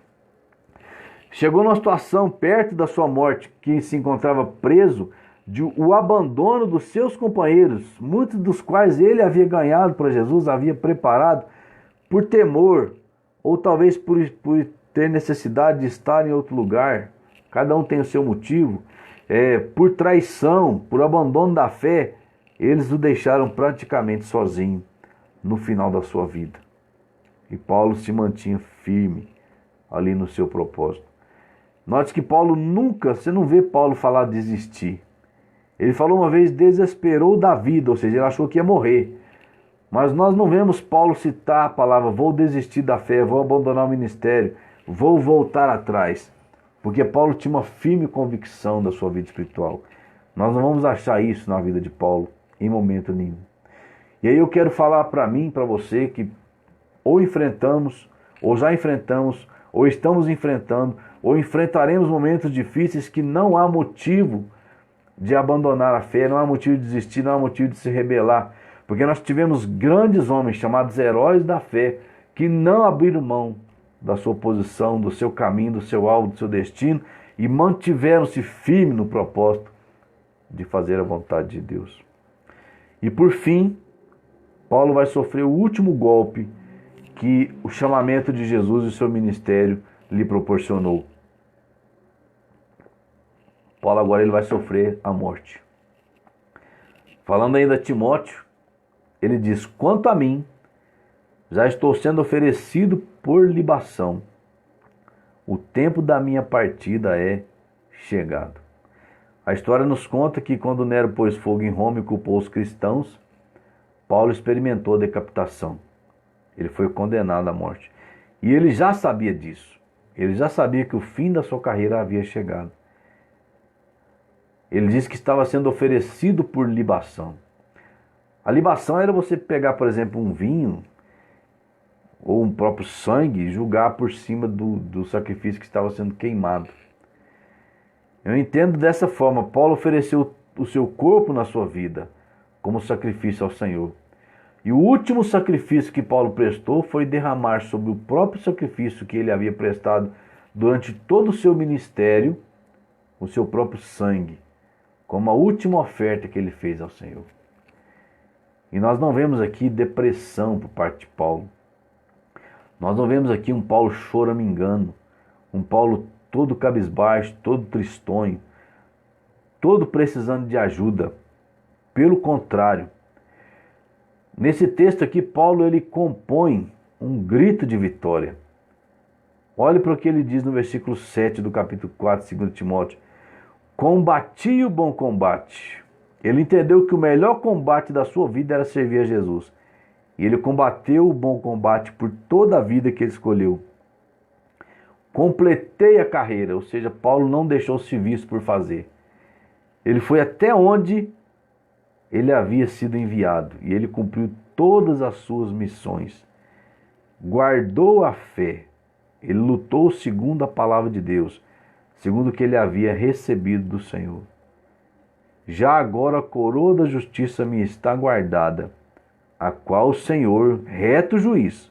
Chegou numa situação perto da sua morte, que se encontrava preso, o abandono dos seus companheiros, muitos dos quais ele havia ganhado para Jesus, havia preparado por temor, ou talvez por ter necessidade de estar em outro lugar. Cada um tem o seu motivo. Por traição, por abandono da fé, eles o deixaram praticamente sozinho no final da sua vida. E Paulo se mantinha firme ali no seu propósito. Note que Paulo nunca, você não vê Paulo falar desistir. Ele falou uma vez, desesperou da vida, ou seja, ele achou que ia morrer. Mas nós não vemos Paulo citar a palavra, vou desistir da fé, vou abandonar o ministério, vou voltar atrás. Porque Paulo tinha uma firme convicção da sua vida espiritual. Nós não vamos achar isso na vida de Paulo em momento nenhum. E aí eu quero falar para mim, para você, que ou enfrentamos, ou já enfrentamos, ou estamos enfrentando, ou enfrentaremos momentos difíceis que não há motivo de abandonar a fé, não há motivo de desistir, não há motivo de se rebelar. Porque nós tivemos grandes homens chamados heróis da fé que não abriram mão da sua posição, do seu caminho, do seu alvo, do seu destino e mantiveram-se firmes no propósito de fazer a vontade de Deus. E por fim, Paulo vai sofrer o último golpe que o chamamento de Jesus e o seu ministério lhe proporcionou. Paulo agora ele vai sofrer a morte. Falando ainda a Timóteo, ele diz: quanto a mim, já estou sendo oferecido por libação. O tempo da minha partida é chegado. A história nos conta que quando Nero pôs fogo em Roma e culpou os cristãos, Paulo experimentou a decapitação. Ele foi condenado à morte. E ele já sabia disso. Ele já sabia que o fim da sua carreira havia chegado. Ele disse que estava sendo oferecido por libação. A libação era você pegar, por exemplo, um vinho ou um próprio sangue e jogar por cima do sacrifício que estava sendo queimado. Eu entendo dessa forma. Paulo ofereceu o seu corpo na sua vida como sacrifício ao Senhor. E o último sacrifício que Paulo prestou foi derramar sobre o próprio sacrifício que ele havia prestado durante todo o seu ministério, o seu próprio sangue, como a última oferta que ele fez ao Senhor. E nós não vemos aqui depressão por parte de Paulo. Nós não vemos aqui um Paulo choramingando, um Paulo todo cabisbaixo, todo tristonho, todo precisando de ajuda. Pelo contrário, nesse texto aqui, Paulo ele compõe um grito de vitória. Olhe para o que ele diz no versículo 7 do capítulo 4, 2 Timóteo. Combati o bom combate. Ele entendeu que o melhor combate da sua vida era servir a Jesus. E ele combateu o bom combate por toda a vida que ele escolheu. Completei a carreira, ou seja, Paulo não deixou o serviço por fazer. Ele foi até onde ele havia sido enviado e ele cumpriu todas as suas missões. Guardou a fé, ele lutou segundo a palavra de Deus, segundo o que ele havia recebido do Senhor. Já agora a coroa da justiça me está guardada, a qual o Senhor, reto juiz,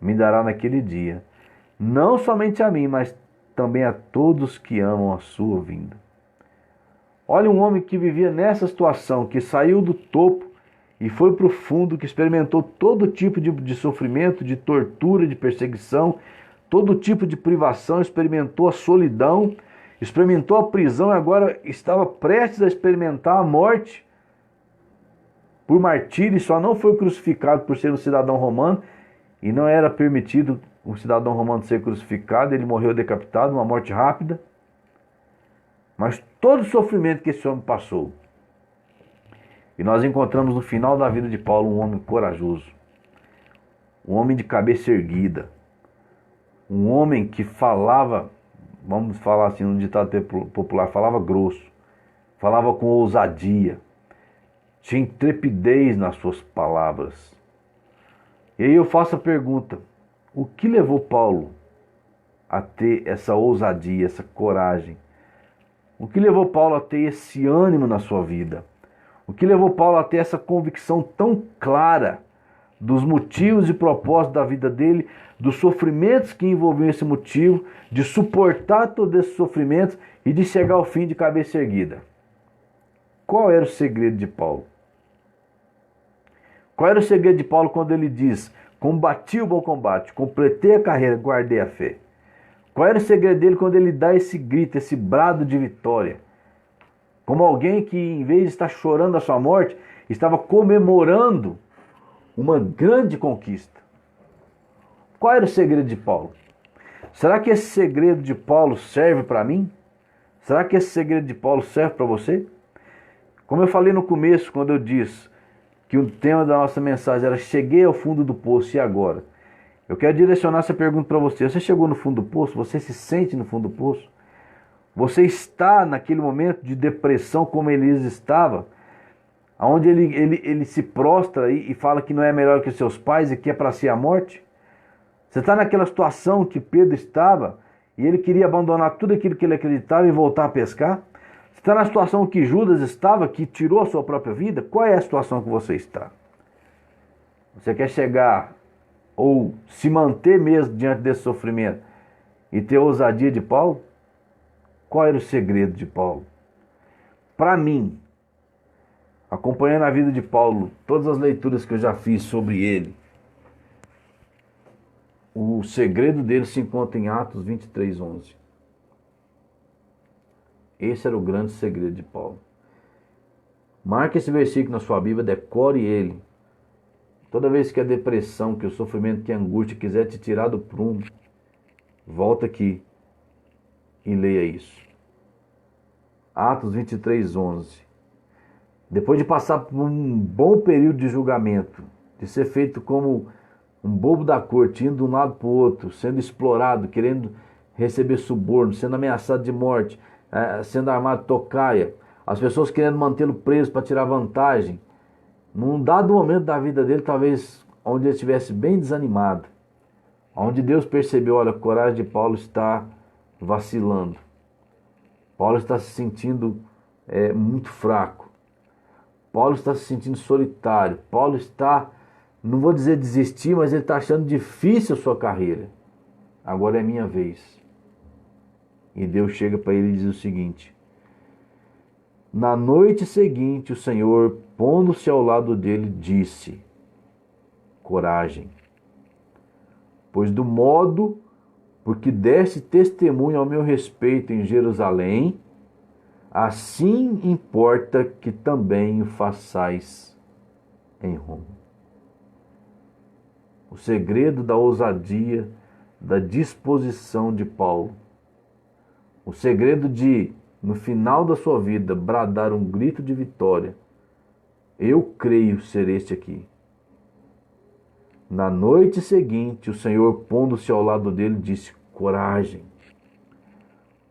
me dará naquele dia, não somente a mim, mas também a todos que amam a sua vinda. Olha um homem que vivia nessa situação, que saiu do topo e foi para o fundo, que experimentou todo tipo de sofrimento, de tortura, de perseguição, todo tipo de privação, experimentou a solidão, experimentou a prisão e agora estava prestes a experimentar a morte por martírio. Só não foi crucificado por ser um cidadão romano e não era permitido um cidadão romano ser crucificado. Ele morreu decapitado, uma morte rápida. Mas todo o sofrimento que esse homem passou. E nós encontramos no final da vida de Paulo um homem corajoso, um homem de cabeça erguida, um homem que falava, vamos falar assim no ditado popular, falava grosso, falava com ousadia, tinha intrepidez nas suas palavras. E aí eu faço a pergunta: o que levou Paulo a ter essa ousadia, essa coragem? O que levou Paulo a ter esse ânimo na sua vida? O que levou Paulo a ter essa convicção tão clara dos motivos e propósitos da vida dele, dos sofrimentos que envolviam esse motivo, de suportar todos esses sofrimentos e de chegar ao fim de cabeça erguida? Qual era o segredo de Paulo? Qual era o segredo de Paulo quando ele diz: combati o bom combate, completei a carreira, guardei a fé? Qual era o segredo dele quando ele dá esse grito, esse brado de vitória? Como alguém que, em vez de estar chorando a sua morte, estava comemorando uma grande conquista. Qual era o segredo de Paulo? Será que esse segredo de Paulo serve para mim? Será que esse segredo de Paulo serve para você? Como eu falei no começo, quando eu disse que o tema da nossa mensagem era cheguei ao fundo do poço, e agora? Eu quero direcionar essa pergunta para você. Você chegou no fundo do poço? Você se sente no fundo do poço? Você está naquele momento de depressão como Elias estava? Onde ele se prostra e fala que não é melhor que seus pais e que é para si a morte? Você está naquela situação que Pedro estava e ele queria abandonar tudo aquilo que ele acreditava e voltar a pescar? Você está na situação que Judas estava, que tirou a sua própria vida? Qual é a situação que você está? Você quer chegar ou se manter mesmo diante desse sofrimento e ter a ousadia de Paulo? Qual era o segredo de Paulo? Para mim, acompanhando a vida de Paulo, todas as leituras que eu já fiz sobre ele, o segredo dele se encontra em Atos 23:11. Esse era o grande segredo de Paulo. Marque esse versículo na sua Bíblia, decore ele. Toda vez que a depressão, que o sofrimento, que a angústia quiser te tirar do prumo, volta aqui e leia isso. Atos 23:11. Depois de passar por um bom período de julgamento, de ser feito como um bobo da corte, indo de um lado para o outro, sendo explorado, querendo receber suborno, sendo ameaçado de morte, sendo armado tocaia, as pessoas querendo mantê-lo preso para tirar vantagem. Num dado momento da vida dele, talvez onde ele estivesse bem desanimado, onde Deus percebeu, olha, a coragem de Paulo está vacilando. Paulo está se sentindo muito fraco. Paulo está se sentindo solitário. Paulo está, não vou dizer desistir, mas ele está achando difícil a sua carreira. Agora é minha vez. E Deus chega para ele e diz o seguinte: na noite seguinte, o Senhor, pondo-se ao lado dele, disse: coragem, pois do modo porque deste testemunho ao meu respeito em Jerusalém, assim importa que também o façais em Roma. O segredo da ousadia, da disposição de Paulo, o segredo de, no final da sua vida, bradar um grito de vitória, eu creio ser este aqui. Na noite seguinte, o Senhor, pondo-se ao lado dele, disse: coragem,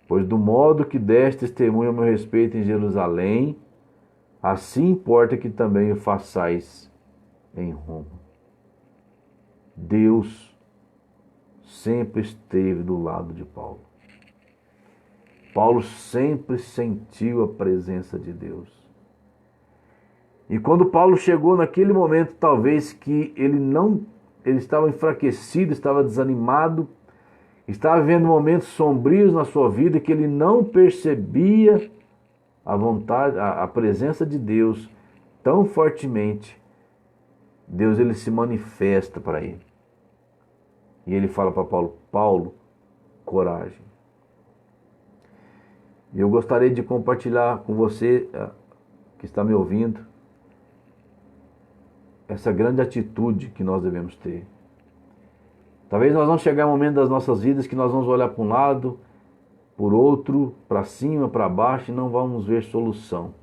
pois do modo que deste testemunho a meu respeito em Jerusalém, assim importa que também o façais em Roma. Deus sempre esteve do lado de Paulo. Paulo sempre sentiu a presença de Deus. E quando Paulo chegou naquele momento, talvez que ele estava enfraquecido, estava desanimado, estava vivendo momentos sombrios na sua vida, que ele não percebia a vontade, a presença de Deus tão fortemente. Deus, ele se manifesta para ele. E ele fala para Paulo: Paulo, coragem. E eu gostaria de compartilhar com você, que está me ouvindo, essa grande atitude que nós devemos ter. Talvez nós vamos chegar um momento das nossas vidas que nós vamos olhar para um lado, por outro, para cima, para baixo, e não vamos ver solução.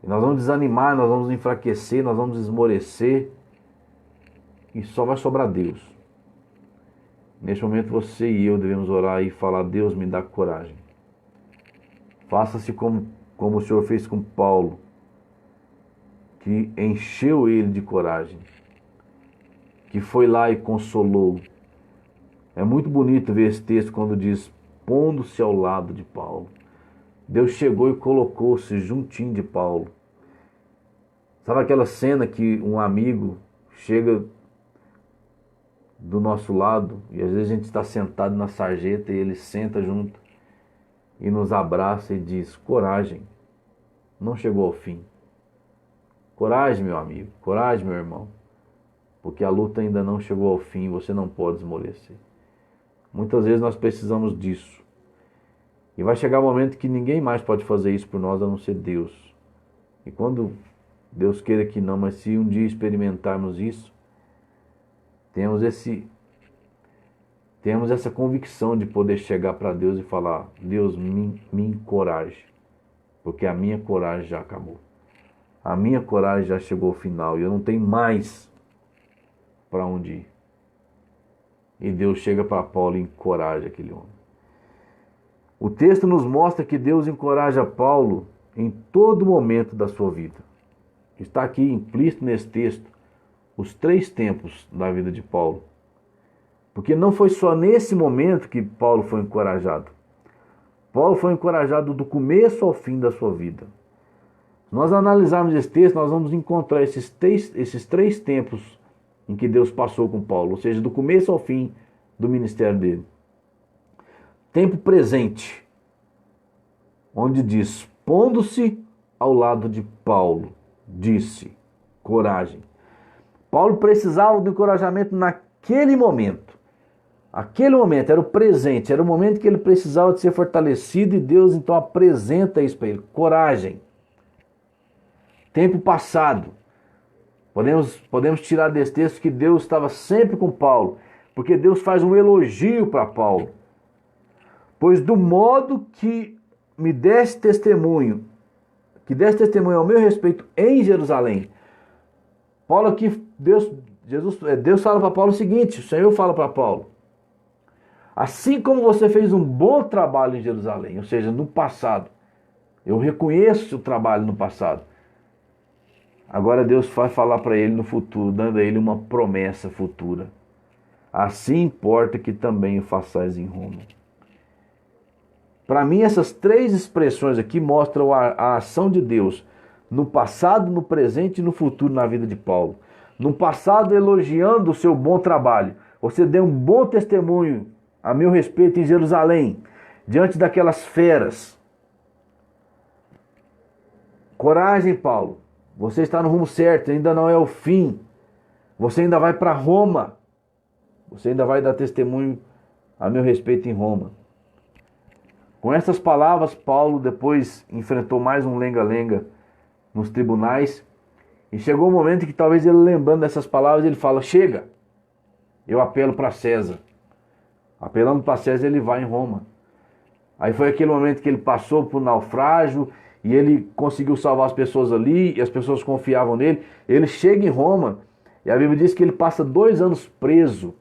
E nós vamos desanimar, nós vamos enfraquecer, nós vamos esmorecer, e só vai sobrar Deus. Neste momento você e eu devemos orar e falar: Deus, me dá coragem. Faça-se como o Senhor fez com Paulo, que encheu ele de coragem, que foi lá e consolou. É muito bonito ver esse texto quando diz: pondo-se ao lado de Paulo. Deus chegou e colocou-se juntinho de Paulo. Sabe aquela cena que um amigo chega do nosso lado, e às vezes a gente está sentado na sarjeta e ele senta junto e nos abraça e diz: coragem, não chegou ao fim. Coragem, meu amigo, coragem, meu irmão, porque a luta ainda não chegou ao fim, você não pode esmorecer. Muitas vezes nós precisamos disso. E vai chegar um momento que ninguém mais pode fazer isso por nós a não ser Deus. E quando Deus queira que não, mas se um dia experimentarmos isso, temos essa convicção de poder chegar para Deus e falar: Deus, me encoraje, porque a minha coragem já acabou. A minha coragem já chegou ao final e eu não tenho mais para onde ir. E Deus chega para Paulo e encoraja aquele homem. O texto nos mostra que Deus encoraja Paulo em todo momento da sua vida. Está aqui implícito nesse texto os 3 tempos da vida de Paulo. Porque não foi só nesse momento que Paulo foi encorajado. Paulo foi encorajado do começo ao fim da sua vida. Se nós analisarmos esse texto, nós vamos encontrar esses três tempos em que Deus passou com Paulo, ou seja, do começo ao fim do ministério dele. Tempo presente, onde diz: pondo-se ao lado de Paulo, disse: coragem. Paulo precisava do encorajamento naquele momento. Aquele momento era o presente, era o momento que ele precisava de ser fortalecido e Deus então apresenta isso para ele. Coragem. Tempo passado. Podemos tirar desse texto que Deus estava sempre com Paulo, porque Deus faz um elogio para Paulo. Pois do modo que me deste testemunho, ao meu respeito em Jerusalém. Paulo aqui, Deus fala para Paulo o seguinte, o Senhor fala para Paulo, assim como você fez um bom trabalho em Jerusalém, ou seja, no passado, eu reconheço o trabalho no passado. Agora Deus vai falar para ele no futuro, dando a ele uma promessa futura. Assim importa que também o façais em Roma. Para mim, essas três expressões aqui mostram a ação de Deus no passado, no presente e no futuro na vida de Paulo. No passado, elogiando o seu bom trabalho. Você deu um bom testemunho a meu respeito em Jerusalém, diante daquelas feras. Coragem, Paulo. Você está no rumo certo, ainda não é o fim. Você ainda vai para Roma. Você ainda vai dar testemunho a meu respeito em Roma. Com essas palavras, Paulo depois enfrentou mais um lenga-lenga nos tribunais. E chegou um momento em que talvez ele, lembrando dessas palavras, ele fala, chega, eu apelo para César. Apelando para César, ele vai em Roma. Aí foi aquele momento que ele passou por naufrágio, e ele conseguiu salvar as pessoas ali, e as pessoas confiavam nele. Ele chega em Roma, e a Bíblia diz que ele passa 2 anos preso.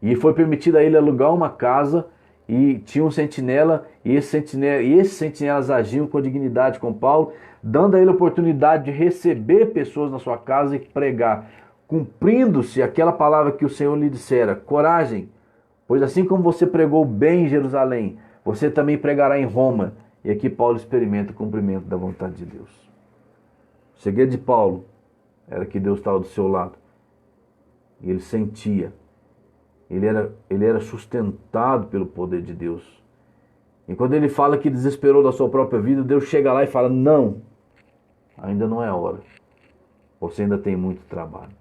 E foi permitido a ele alugar uma casa, e tinha um sentinela, e esses sentinelas agiam com dignidade com Paulo, dando a ele a oportunidade de receber pessoas na sua casa e pregar, cumprindo-se aquela palavra que o Senhor lhe dissera, coragem, pois assim como você pregou bem em Jerusalém, você também pregará em Roma. E aqui Paulo experimenta o cumprimento da vontade de Deus. O segredo de Paulo era que Deus estava do seu lado. E ele sentia. Ele era sustentado pelo poder de Deus. E quando ele fala que desesperou da sua própria vida, Deus chega lá e fala, não, ainda não é hora. Você ainda tem muito trabalho.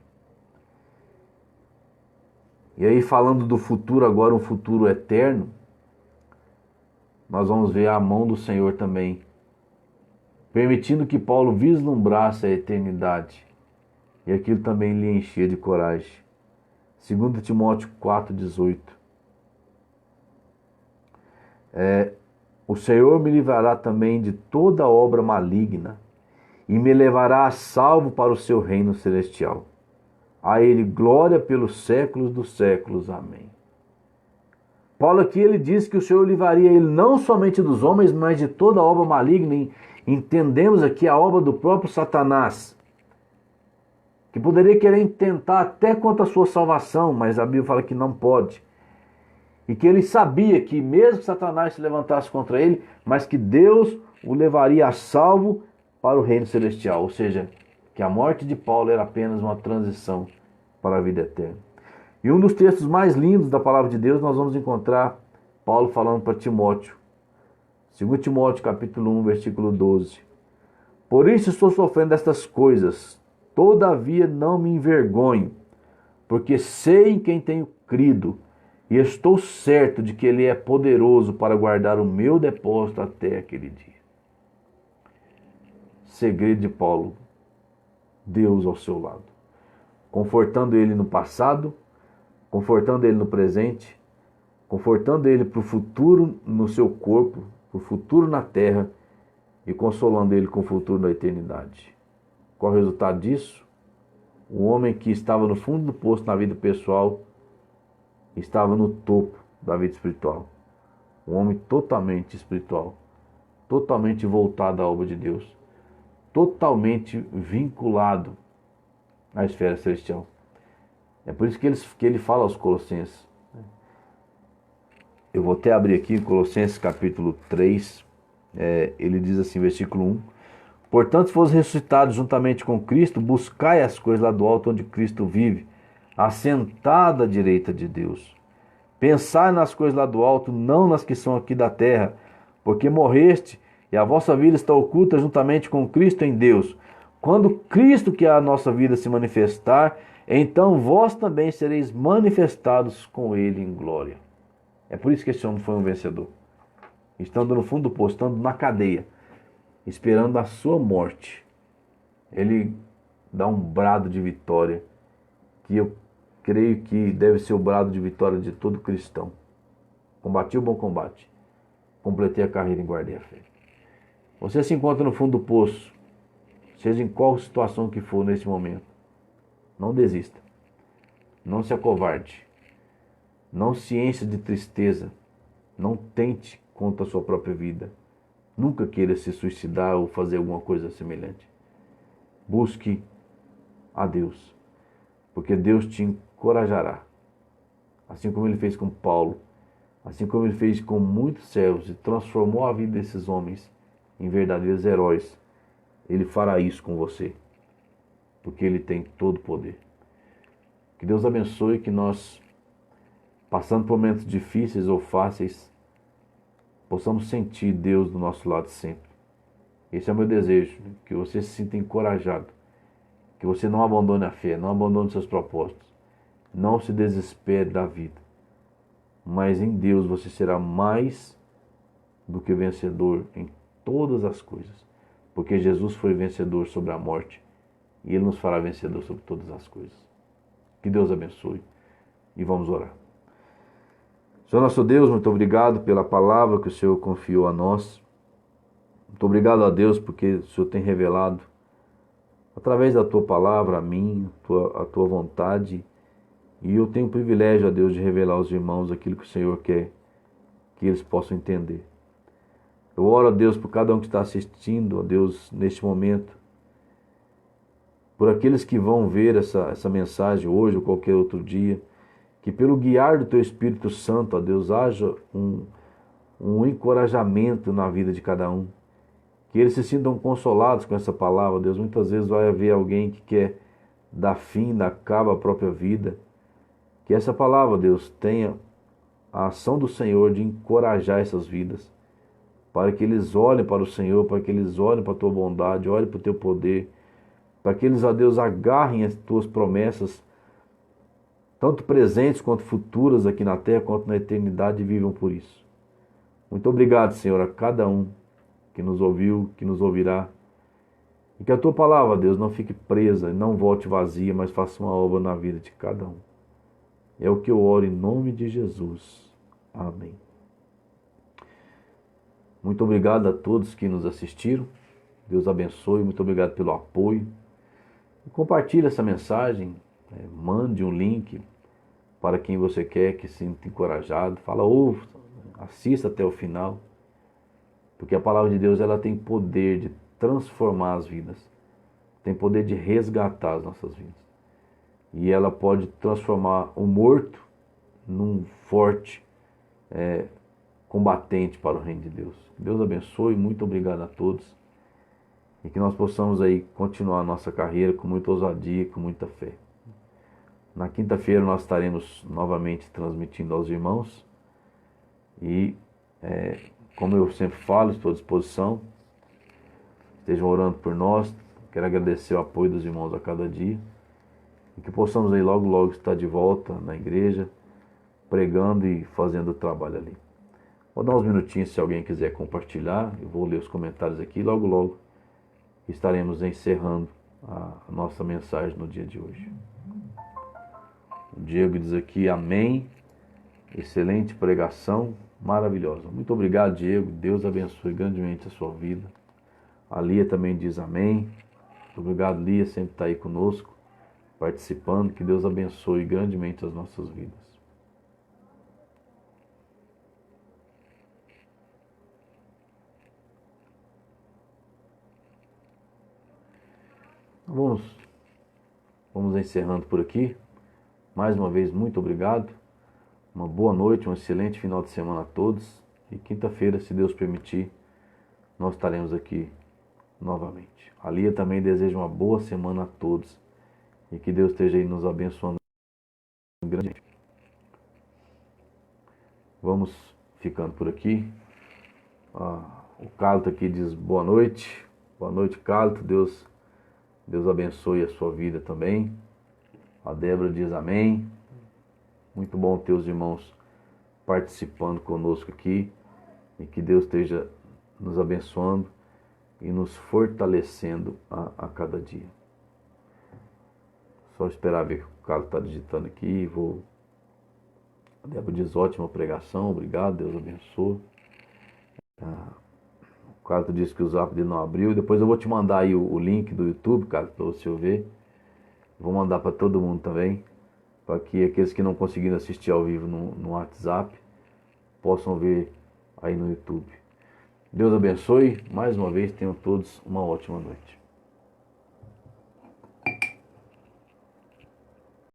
E aí, falando do futuro agora, um futuro eterno, nós vamos ver a mão do Senhor também, permitindo que Paulo vislumbrasse a eternidade. E aquilo também lhe enchia de coragem. 2 Timóteo 4,18. O Senhor me livrará também de toda obra maligna e me levará a salvo para o seu reino celestial. A ele glória pelos séculos dos séculos. Amém. Paulo aqui ele diz que o Senhor livraria ele não somente dos homens, mas de toda obra maligna. Entendemos aqui a obra do próprio Satanás, que poderia querer tentar até contra a sua salvação, mas a Bíblia fala que não pode. E que ele sabia que mesmo que Satanás se levantasse contra ele, mas que Deus o levaria a salvo para o reino celestial. Ou seja, que a morte de Paulo era apenas uma transição para a vida eterna. E um dos textos mais lindos da palavra de Deus, nós vamos encontrar Paulo falando para Timóteo. 2 Timóteo capítulo 1, versículo 12. Por isso estou sofrendo estas coisas, todavia não me envergonho, porque sei em quem tenho crido, e estou certo de que Ele é poderoso para guardar o meu depósito até aquele dia. Segredo de Paulo, Deus ao seu lado, confortando ele no passado, confortando ele no presente, confortando ele para o futuro no seu corpo, para o futuro na terra e consolando ele com o futuro na eternidade. Qual é o resultado disso? O homem que estava no fundo do poço na vida pessoal estava no topo da vida espiritual. Um homem totalmente espiritual, totalmente voltado à obra de Deus, totalmente vinculado à esfera celestial. É por isso que ele fala aos Colossenses. Eu vou até abrir aqui Colossenses capítulo 3. Ele diz assim, versículo 1. Portanto, se fores ressuscitados juntamente com Cristo, buscai as coisas lá do alto onde Cristo vive, assentado à direita de Deus. Pensai nas coisas lá do alto, não nas que são aqui da terra, porque morreste e a vossa vida está oculta juntamente com Cristo em Deus. Quando Cristo, que é a nossa vida, se manifestar, Então vós também sereis manifestados com ele em glória. É por isso que esse homem foi um vencedor. Estando no fundo do poço, estando na cadeia, esperando a sua morte, ele dá um brado de vitória, que eu creio que deve ser o brado de vitória de todo cristão. Combati o bom combate, completei a carreira e guardei a fé. Você se encontra no fundo do poço, seja em qual situação que for nesse momento, não desista, não se acovarde, não se encha de tristeza, não tente contra a sua própria vida, nunca queira se suicidar ou fazer alguma coisa semelhante. Busque a Deus, porque Deus te encorajará, assim como ele fez com Paulo, assim como ele fez com muitos servos e transformou a vida desses homens em verdadeiros heróis. Ele fará isso com você, porque ele tem todo o poder. Que Deus abençoe, que nós, passando por momentos difíceis ou fáceis, possamos sentir Deus do nosso lado sempre. Esse é o meu desejo, que você se sinta encorajado, que você não abandone a fé, não abandone seus propósitos, não se desespere da vida, mas em Deus você será mais do que vencedor em todas as coisas, porque Jesus foi vencedor sobre a morte e Ele nos fará vencedor sobre todas as coisas. Que Deus abençoe e vamos orar. Senhor nosso Deus, muito obrigado pela palavra que o Senhor confiou a nós. Muito obrigado a Deus porque o Senhor tem revelado através da Tua palavra a mim, a Tua vontade. E eu tenho o privilégio, a Deus, de revelar aos irmãos aquilo que o Senhor quer que eles possam entender. Eu oro a Deus por cada um que está assistindo, a Deus, neste momento, por aqueles que vão ver essa mensagem hoje ou qualquer outro dia, que pelo guiar do Teu Espírito Santo, a Deus, haja um encorajamento na vida de cada um. Que eles se sintam consolados com essa palavra, Deus. Muitas vezes vai haver alguém que quer dar fim, dar cabo à própria vida. Que essa palavra, Deus, tenha a ação do Senhor de encorajar essas vidas, para que eles olhem para o Senhor, para que eles olhem para a Tua bondade, olhem para o Teu poder, para que eles, a Deus, agarrem as Tuas promessas, tanto presentes quanto futuras aqui na terra, quanto na eternidade, e vivam por isso. Muito obrigado, Senhor, a cada um que nos ouviu, que nos ouvirá, e que a Tua palavra, Deus, não fique presa, não volte vazia, mas faça uma obra na vida de cada um. É o que eu oro em nome de Jesus. Amém. Muito obrigado a todos que nos assistiram. Deus abençoe. Muito obrigado pelo apoio. Compartilhe essa mensagem. Mande um link para quem você quer que se sinta encorajado. Fala, ouça, assista até o final. Porque a palavra de Deus, ela tem poder de transformar as vidas. Tem poder de resgatar as nossas vidas. E ela pode transformar o morto num forte combatente para o reino de Deus. Deus abençoe, muito obrigado a todos. E que nós possamos aí continuar a nossa carreira com muita ousadia e com muita fé. Na quinta-feira nós estaremos novamente transmitindo aos irmãos. E, como eu sempre falo, estou à disposição. Estejam orando por nós. Quero agradecer o apoio dos irmãos a cada dia. E que possamos aí logo, logo estar de volta na igreja, pregando e fazendo o trabalho ali. Vou dar uns minutinhos se alguém quiser compartilhar. Eu vou ler os comentários aqui. Logo, logo estaremos encerrando a nossa mensagem no dia de hoje. O Diego diz aqui, amém. Excelente pregação, maravilhosa. Muito obrigado, Diego. Deus abençoe grandemente a sua vida. A Lia também diz amém. Muito obrigado, Lia, sempre está aí conosco, participando. Que Deus abençoe grandemente as nossas vidas. Vamos encerrando por aqui. Mais uma vez, muito obrigado. Uma boa noite, um excelente final de semana a todos. E quinta-feira, se Deus permitir, nós estaremos aqui novamente. A Lia também deseja uma boa semana a todos. E que Deus esteja aí nos abençoando grandemente. Vamos ficando por aqui. O Carlos aqui diz boa noite. Boa noite, Carlos. Deus abençoe a sua vida também. A Débora diz amém. Muito bom ter os irmãos participando conosco aqui. E que Deus esteja nos abençoando e nos fortalecendo a cada dia. Só esperar ver que o Carlos está digitando aqui. A Débora diz ótima pregação, obrigado, Deus abençoe. O Carlos disse que o Zap dele não abriu. Depois eu vou te mandar aí o link do YouTube, Carlos, para você ver. Vou mandar para todo mundo também, para que aqueles que não conseguiram assistir ao vivo no WhatsApp possam ver aí no YouTube. Deus abençoe. Mais uma vez, tenham todos uma ótima noite.